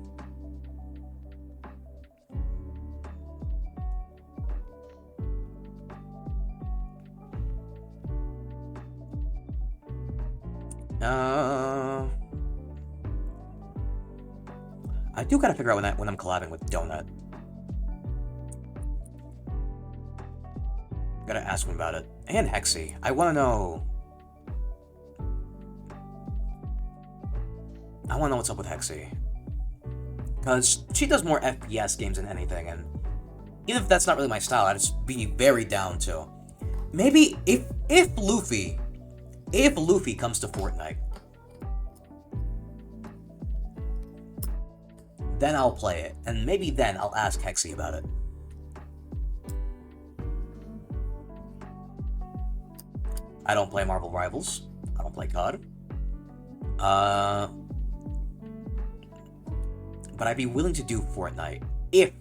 I do gotta figure out when I'm collabing with Donut. Gotta ask him about it. And Hexy. I wanna know... I wanna know what's up with Hexy. Because she does more FPS games than anything, and... even if that's not really my style, I'd just be very down to. Maybe if Luffy comes to Fortnite, then I'll play it, and maybe then I'll ask Hexy about it. I don't play Marvel Rivals. I don't play COD. But I'd be willing to do Fortnite if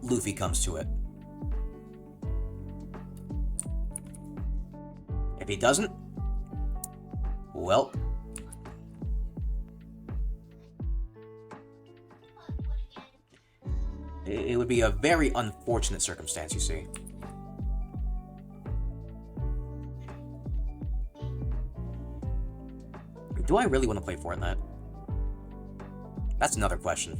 Luffy comes to it. If he doesn't, well... it would be a very unfortunate circumstance, you see. Do I really want to play Fortnite? That's another question.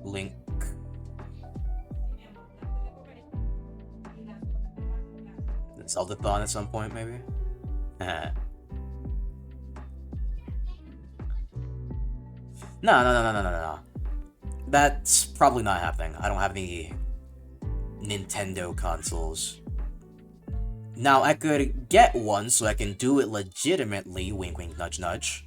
Link. Zelda-thon at some point, maybe? No. That's probably not happening. I don't have any Nintendo consoles. Now, I could get one so I can do it legitimately, wink wink nudge nudge.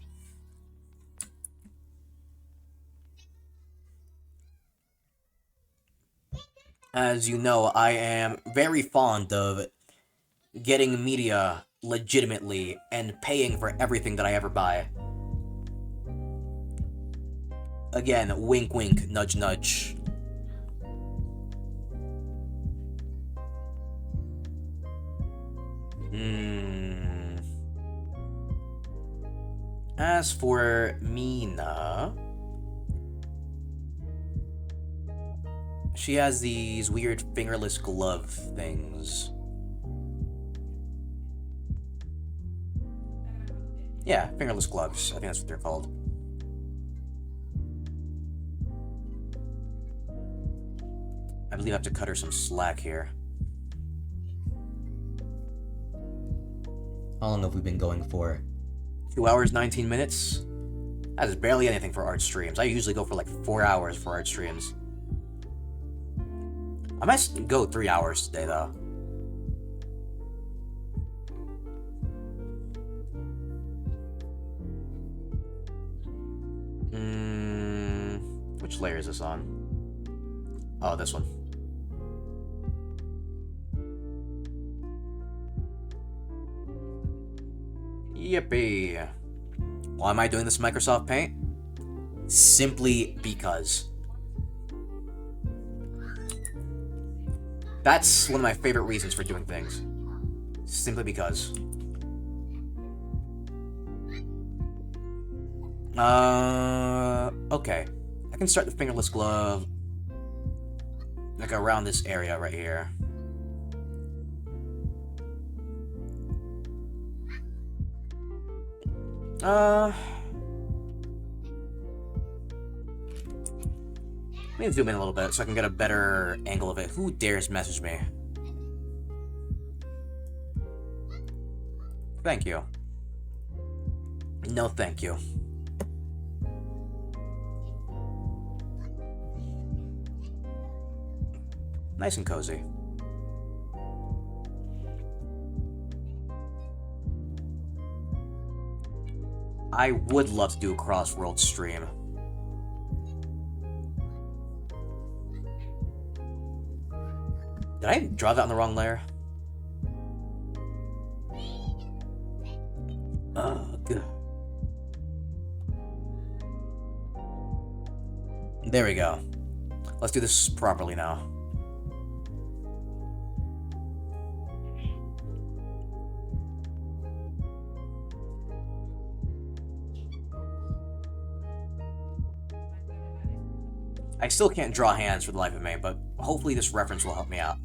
As you know, I am very fond of getting media legitimately and paying for everything that I ever buy. Again, wink wink, nudge nudge. As for Mina, she has these weird fingerless glove things. Yeah, fingerless gloves. I think that's what they're called. I believe I have to cut her some slack here. How long have we been going for? 2 hours, 19 minutes? That is barely anything for art streams. I usually go for like 4 hours for art streams. I might go 3 hours today, though. Which layer is this on? Oh, this one. Yippee. Why am I doing this in Microsoft Paint? Simply because. That's one of my favorite reasons for doing things. Simply because. Okay. I can start the fingerless glove like around this area right here. Let me zoom in a little bit so I can get a better angle of it. Who dares message me? Thank you. No, thank you. Nice and cozy. I would love to do a cross-world stream. Did I draw that on the wrong layer? Ugh. There we go. Let's do this properly now. I still can't draw hands for the life of me, but hopefully this reference will help me out.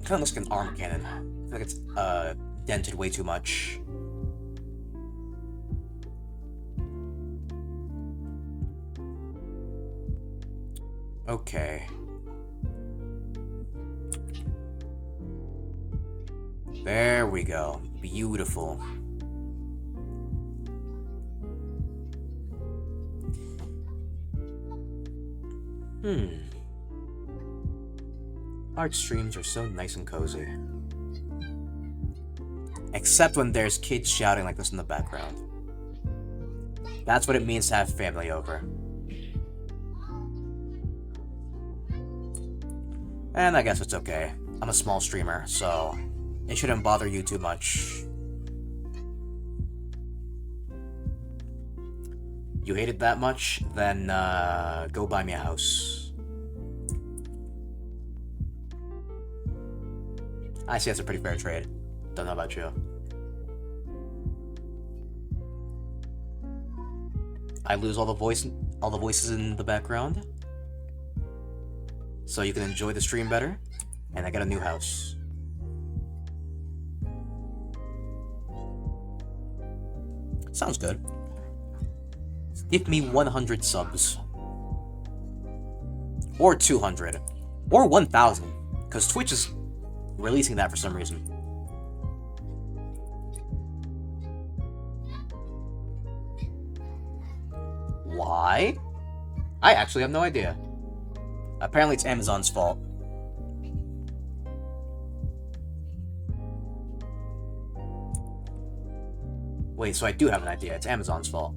Kind of looks like an arm cannon. I feel like it's dented way too much. Okay. There we go. Beautiful. Art streams are so nice and cozy. Except when there's kids shouting like this in the background. That's what it means to have family over. And I guess it's okay. I'm a small streamer, so it shouldn't bother you too much. You hate it that much? Then, go buy me a house. I see that's a pretty fair trade. Don't know about you. I lose all the voices in the background, so you can enjoy the stream better, and I got a new house. Sounds good. Give me 100 subs. Or 200. Or 1,000. Because Twitch is releasing that for some reason. Why? I actually have no idea. Apparently it's Amazon's fault. Wait, so I do have an idea. It's Amazon's fault.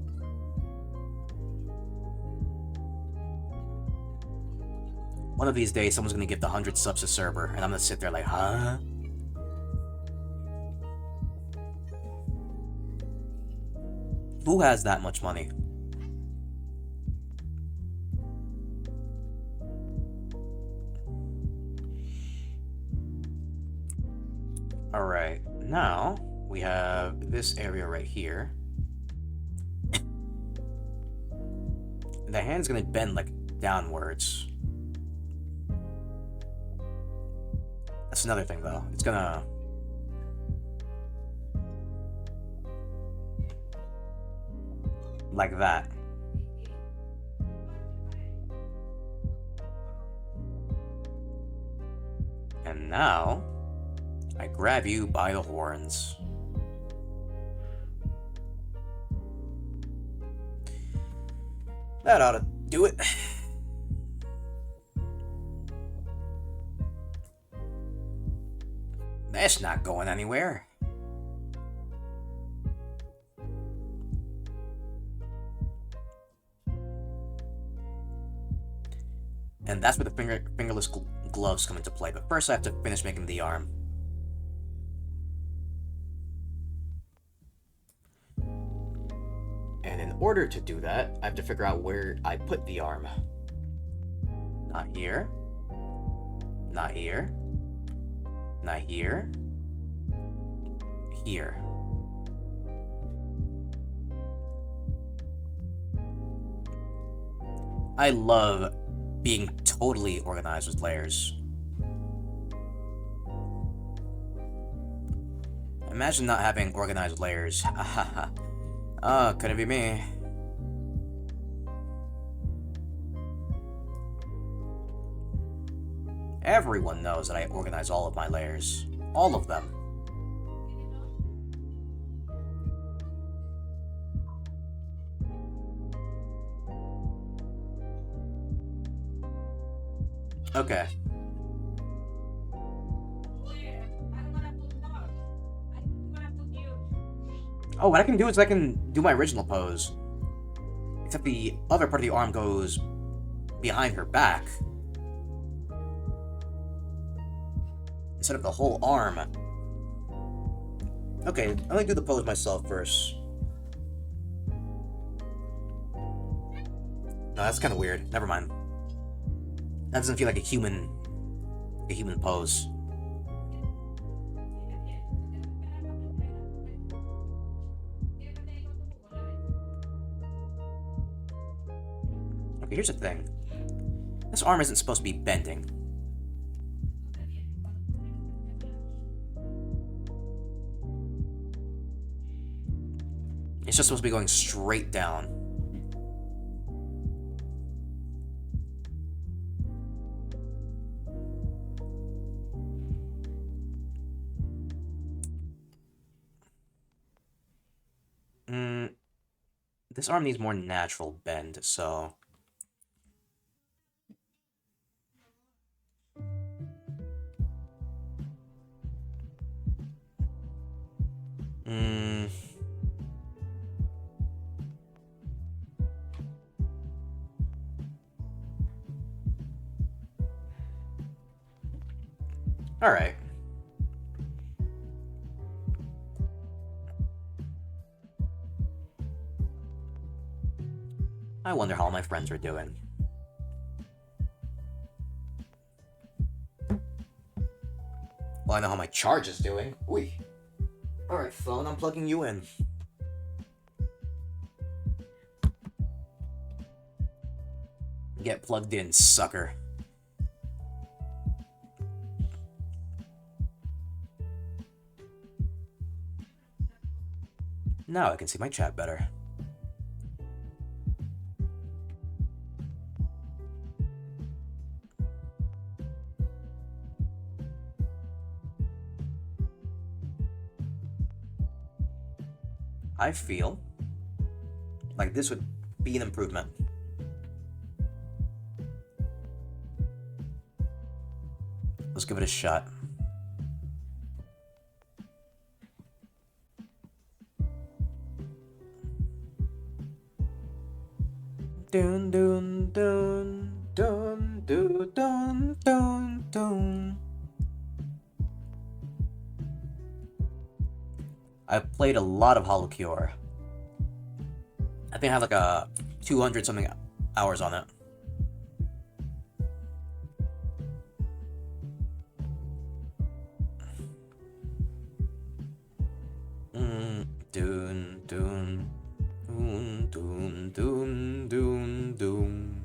One of these days, someone's gonna give the 100 subs to server, and I'm gonna sit there like, huh? Who has that much money? Alright, now we have this area right here. The hand's gonna bend like downwards. That's another thing though. It's gonna... like that. And now, I grab you by the horns. That ought to do it. That's not going anywhere. And that's where the fingerless gloves come into play. But first I have to finish making the arm. And in order to do that, I have to figure out where I put the arm. Not here. Not here. Not here. Here. I love being totally organized with layers. Imagine not having organized layers. Oh, couldn't be me. Everyone knows that I organize all of my layers. All of them. Okay. Oh, what I can do is I can do my original pose. Except the other part of the arm goes behind her back. Instead of the whole arm. Okay, I'm gonna do the pose myself first. No, that's kind of weird. Never mind. That doesn't feel like a human pose. Okay, here's the thing. This arm isn't supposed to be bending. It's just supposed to be going straight down. This arm needs more natural bend, so... Alright. I wonder how my friends are doing. Well, I know how my charge is doing. Wee. Alright, phone, I'm plugging you in. Get plugged in, sucker. Now I can see my chat better. I feel like this would be an improvement. Let's give it a shot. Dun dun dun dun dun dun dun dun. I've played a lot of Hollow Cure. I think I have like a 200 something hours on it. Dun dun dun dun dun dun dun.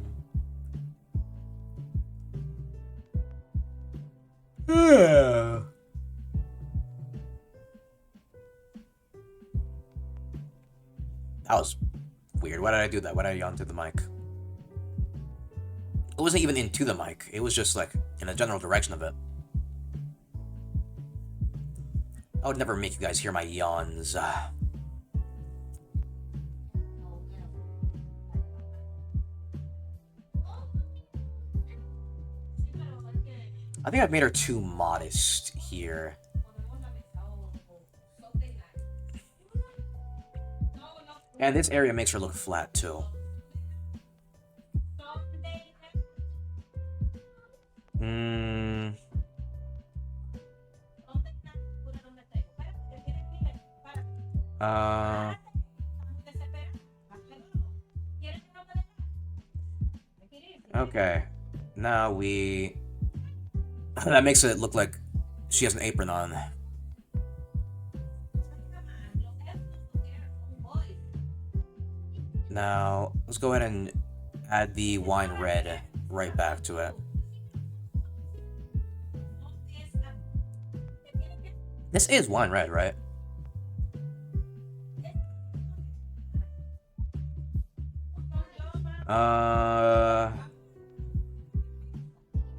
Yeah. That was weird. Why did I do that? Why did I yawn through the mic? It wasn't even into the mic. It was just like in a general direction of it. I would never make you guys hear my yawns. I think I've made her too modest here. And this area makes her look flat too. Okay. Now we... That makes it look like she has an apron on. Now, let's go ahead and add the wine red right back to it. This is wine red, right?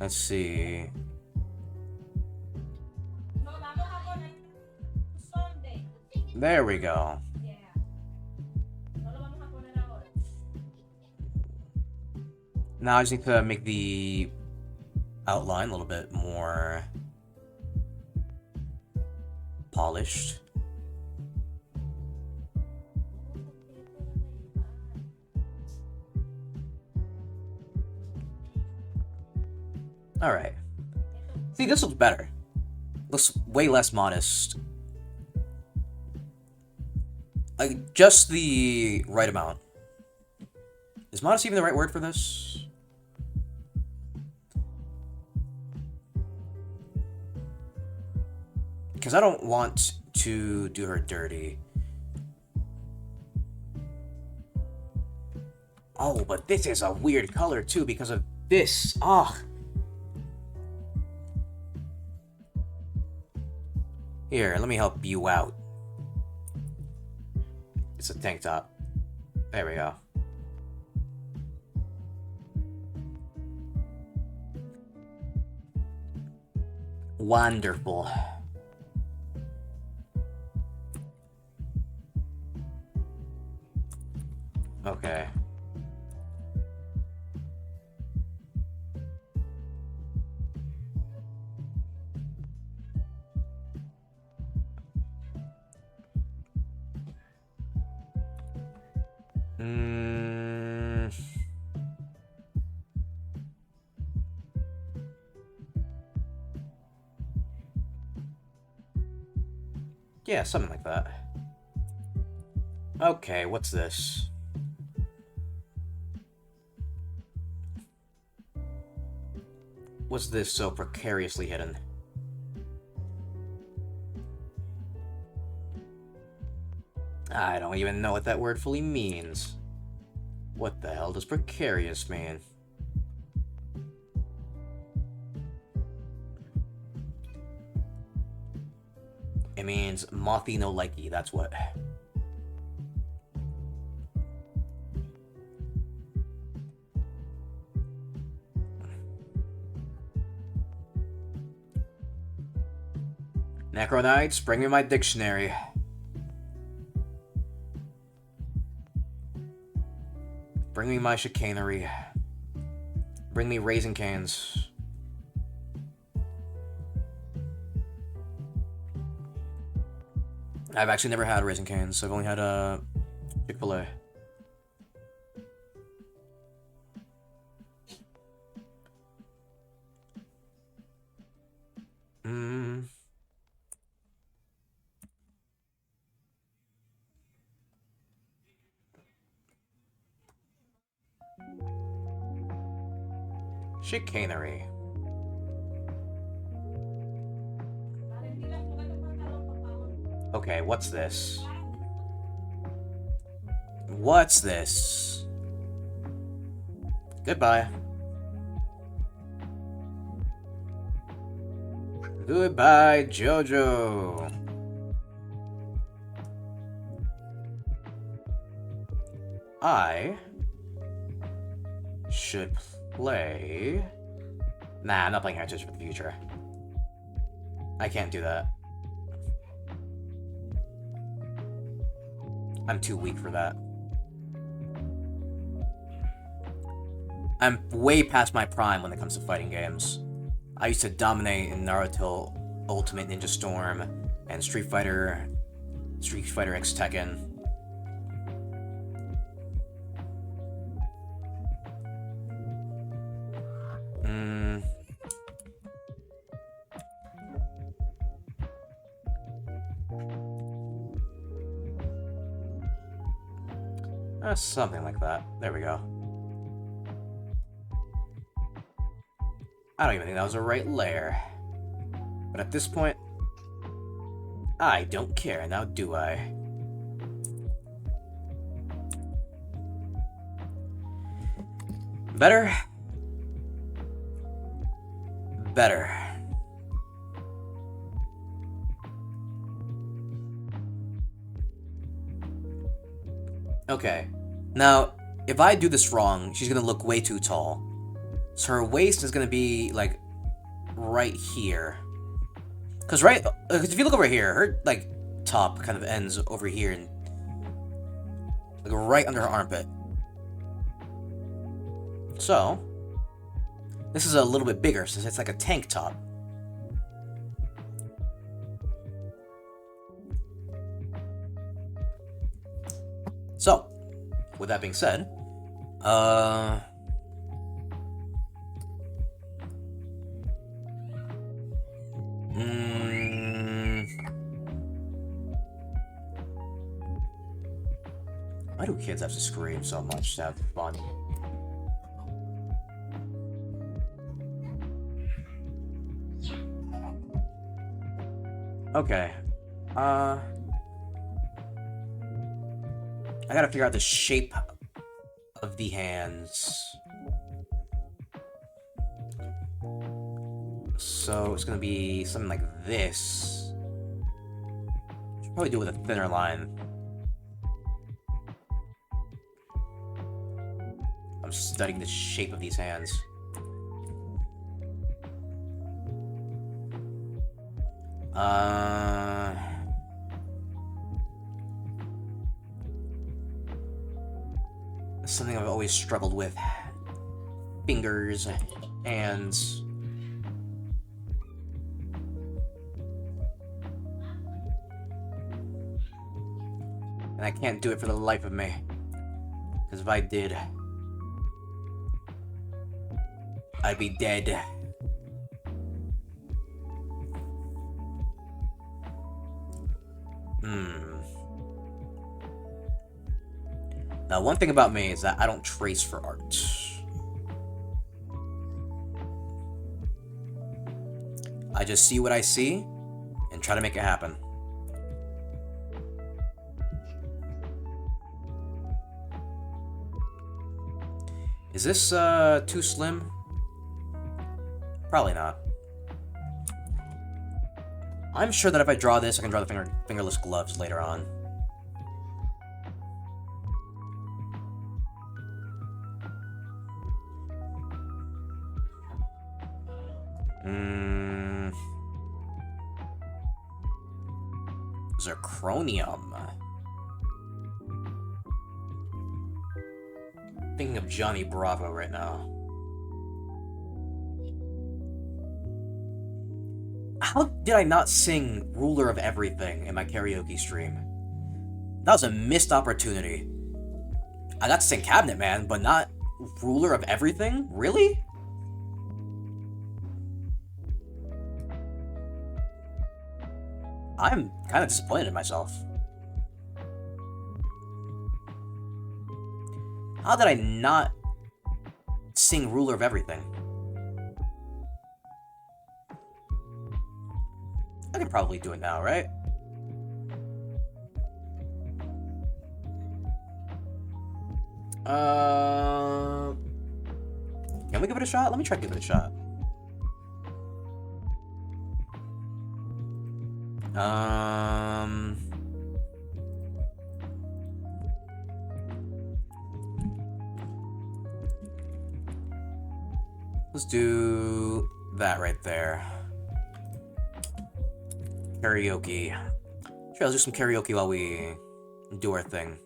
Let's see. There we go. Now I just need to make the outline a little bit more polished. Alright. See, this looks better. Looks way less modest. Like, just the right amount. Is modest even the right word for this? Because I don't want to do her dirty. Oh, but this is a weird color too because of this. Ugh. Here, let me help you out. It's a tank top. There we go. Wonderful. Okay. Yeah, something like that. Okay, what's this? What's this so precariously hidden? I don't even know what that word fully means. What the hell does precarious mean? It means mothy no likey, that's what. Necronites, bring me my dictionary. Bring me my chicanery. Bring me Raisin Canes. I've actually never had Raisin Canes. I've only had Chick-fil-A. Chicanery. Okay, what's this? What's this? Goodbye. Goodbye, Jojo. I should play... Nah, I'm not playing Heritage for the Future. I can't do that. I'm too weak for that. I'm way past my prime when it comes to fighting games. I used to dominate in Naruto Ultimate Ninja Storm and Street Fighter X Tekken. Something like that. There we go. I don't even think that was the right layer. But at this point, I don't care, now do I? Better? Better. Okay. Now, if I do this wrong, she's gonna look way too tall. So her waist is gonna be, like, right here. Cause if you look over here, her, like, top kind of ends over here, and like right under her armpit. So, this is a little bit bigger since it's like a tank top. So, with that being said, why do kids have to scream so much to have fun? Okay. I gotta figure out the shape of the hands. So it's gonna be something like this. Should probably do it with a thinner line. I'm studying the shape of these hands. Something I've always struggled with. Fingers, hands. And I can't do it for the life of me. Because if I did, I'd be dead. Now, one thing about me is that I don't trace for art. I just see what I see and try to make it happen. Is this too slim? Probably not. I'm sure that if I draw this, I can draw the fingerless gloves later on. Zirconium. Thinking of Johnny Bravo right now. How did I not sing Ruler of Everything in my karaoke stream? That was a missed opportunity. I got to sing Cabinet Man, but not Ruler of Everything? Really? I'm kind of disappointed in myself. How did I not sing Ruler of Everything? I can probably do it now, right? Can we give it a shot? Let me try to give it a shot. Let's do that right there. Karaoke. Sure, let's do some karaoke while we do our thing.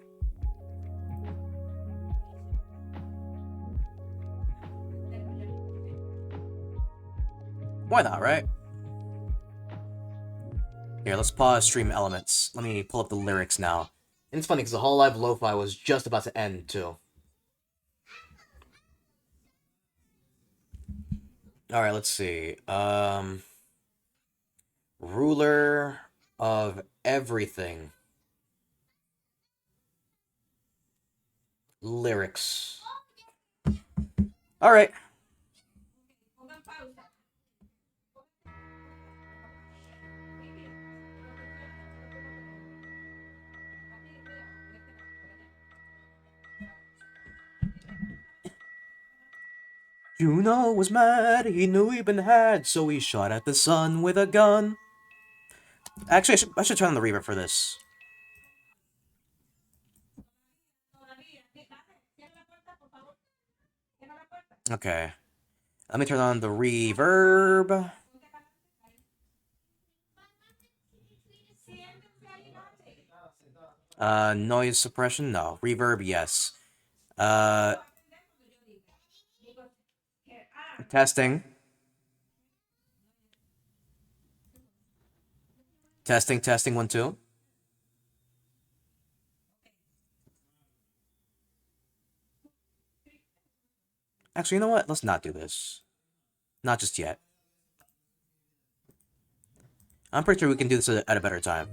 Why not, right? Here, let's pause stream elements. Let me pull up the lyrics now. And it's funny because the Whole Live Lo-Fi was just about to end, too. Alright, let's see. Ruler of Everything. Lyrics. Alright. Juno was mad, he knew he'd been had, so he shot at the sun with a gun. Actually, I should turn on the reverb for this. Okay. Let me turn on the reverb. Noise suppression? No. Reverb? Yes. Uh, testing. Testing, testing, 1, 2. Actually, you know what? Let's not do this. Not just yet. I'm pretty sure we can do this at a better time.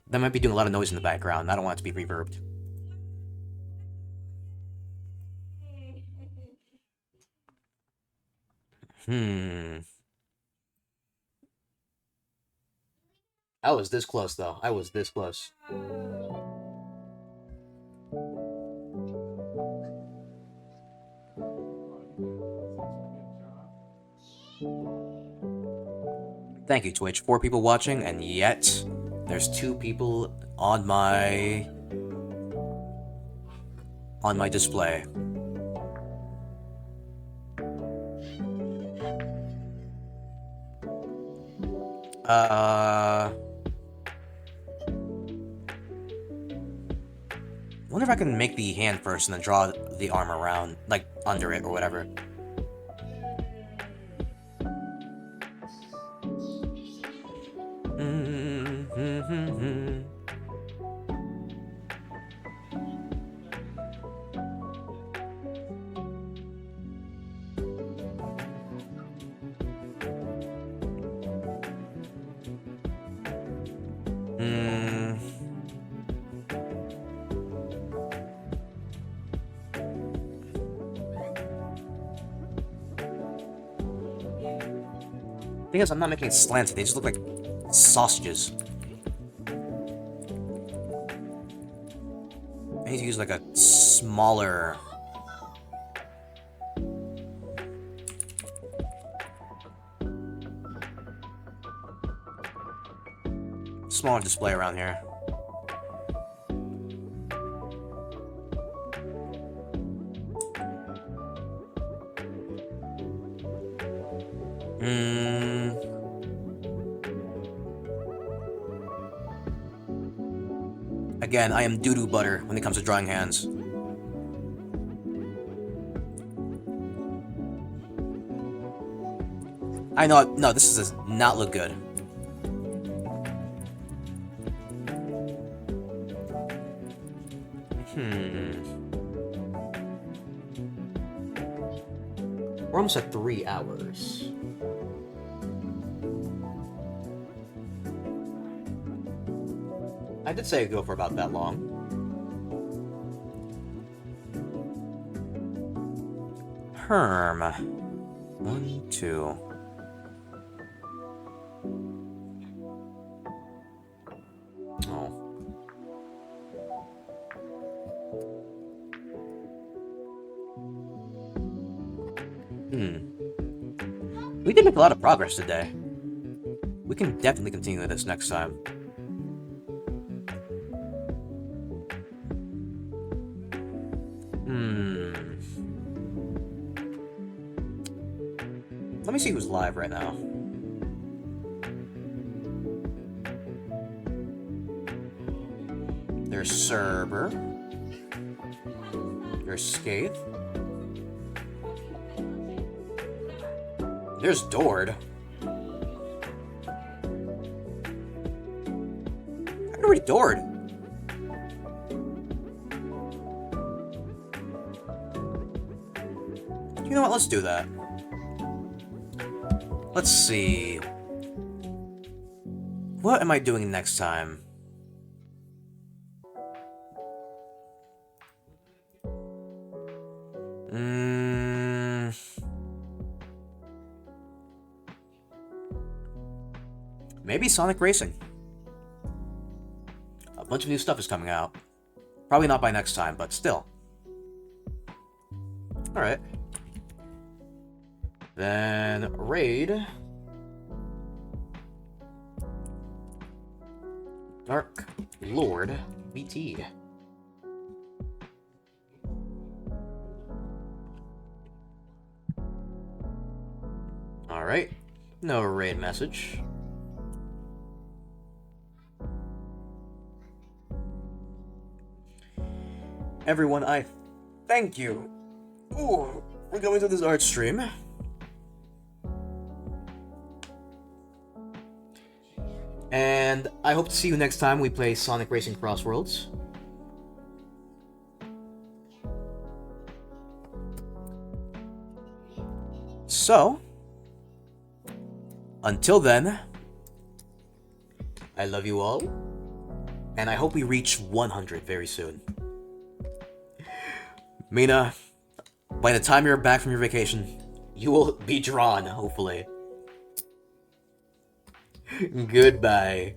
That might be doing a lot of noise in the background. I don't want it to be reverbed. Hmm. I was this close, though. I was this close. Thank you, Twitch. 4 people watching, and yet there's 2 people on my display. Wonder if I can make the hand first and then draw the arm around, like under it or whatever. Thing is, I'm not making it slanted. They just look like sausages. I need to use like a smaller... smaller display around here. Again, I am doo-doo butter when it comes to drawing hands. I know, no, this does not look good. We're almost at 3 hours. I did say I'd go for about that long. Herm. 1, 2. Oh. We did make a lot of progress today. We can definitely continue this next time. Let me see who's live right now. There's Cerber. There's Scathe. There's Dord. I can read Dord. You know what? Let's do that. Let's see. What am I doing next time? Maybe Sonic Racing. A bunch of new stuff is coming out. Probably not by next time, but still. Alright. Then Raid. Dark Lord BT. Alright. No raid message. everyone, I thank you. Ooh, we're going to this art stream. And I hope to see you next time we play Sonic Racing Crossworlds. So, until then, I love you all, and I hope we reach 100 very soon. Mina, by the time you're back from your vacation, you will be drawn, hopefully. Goodbye.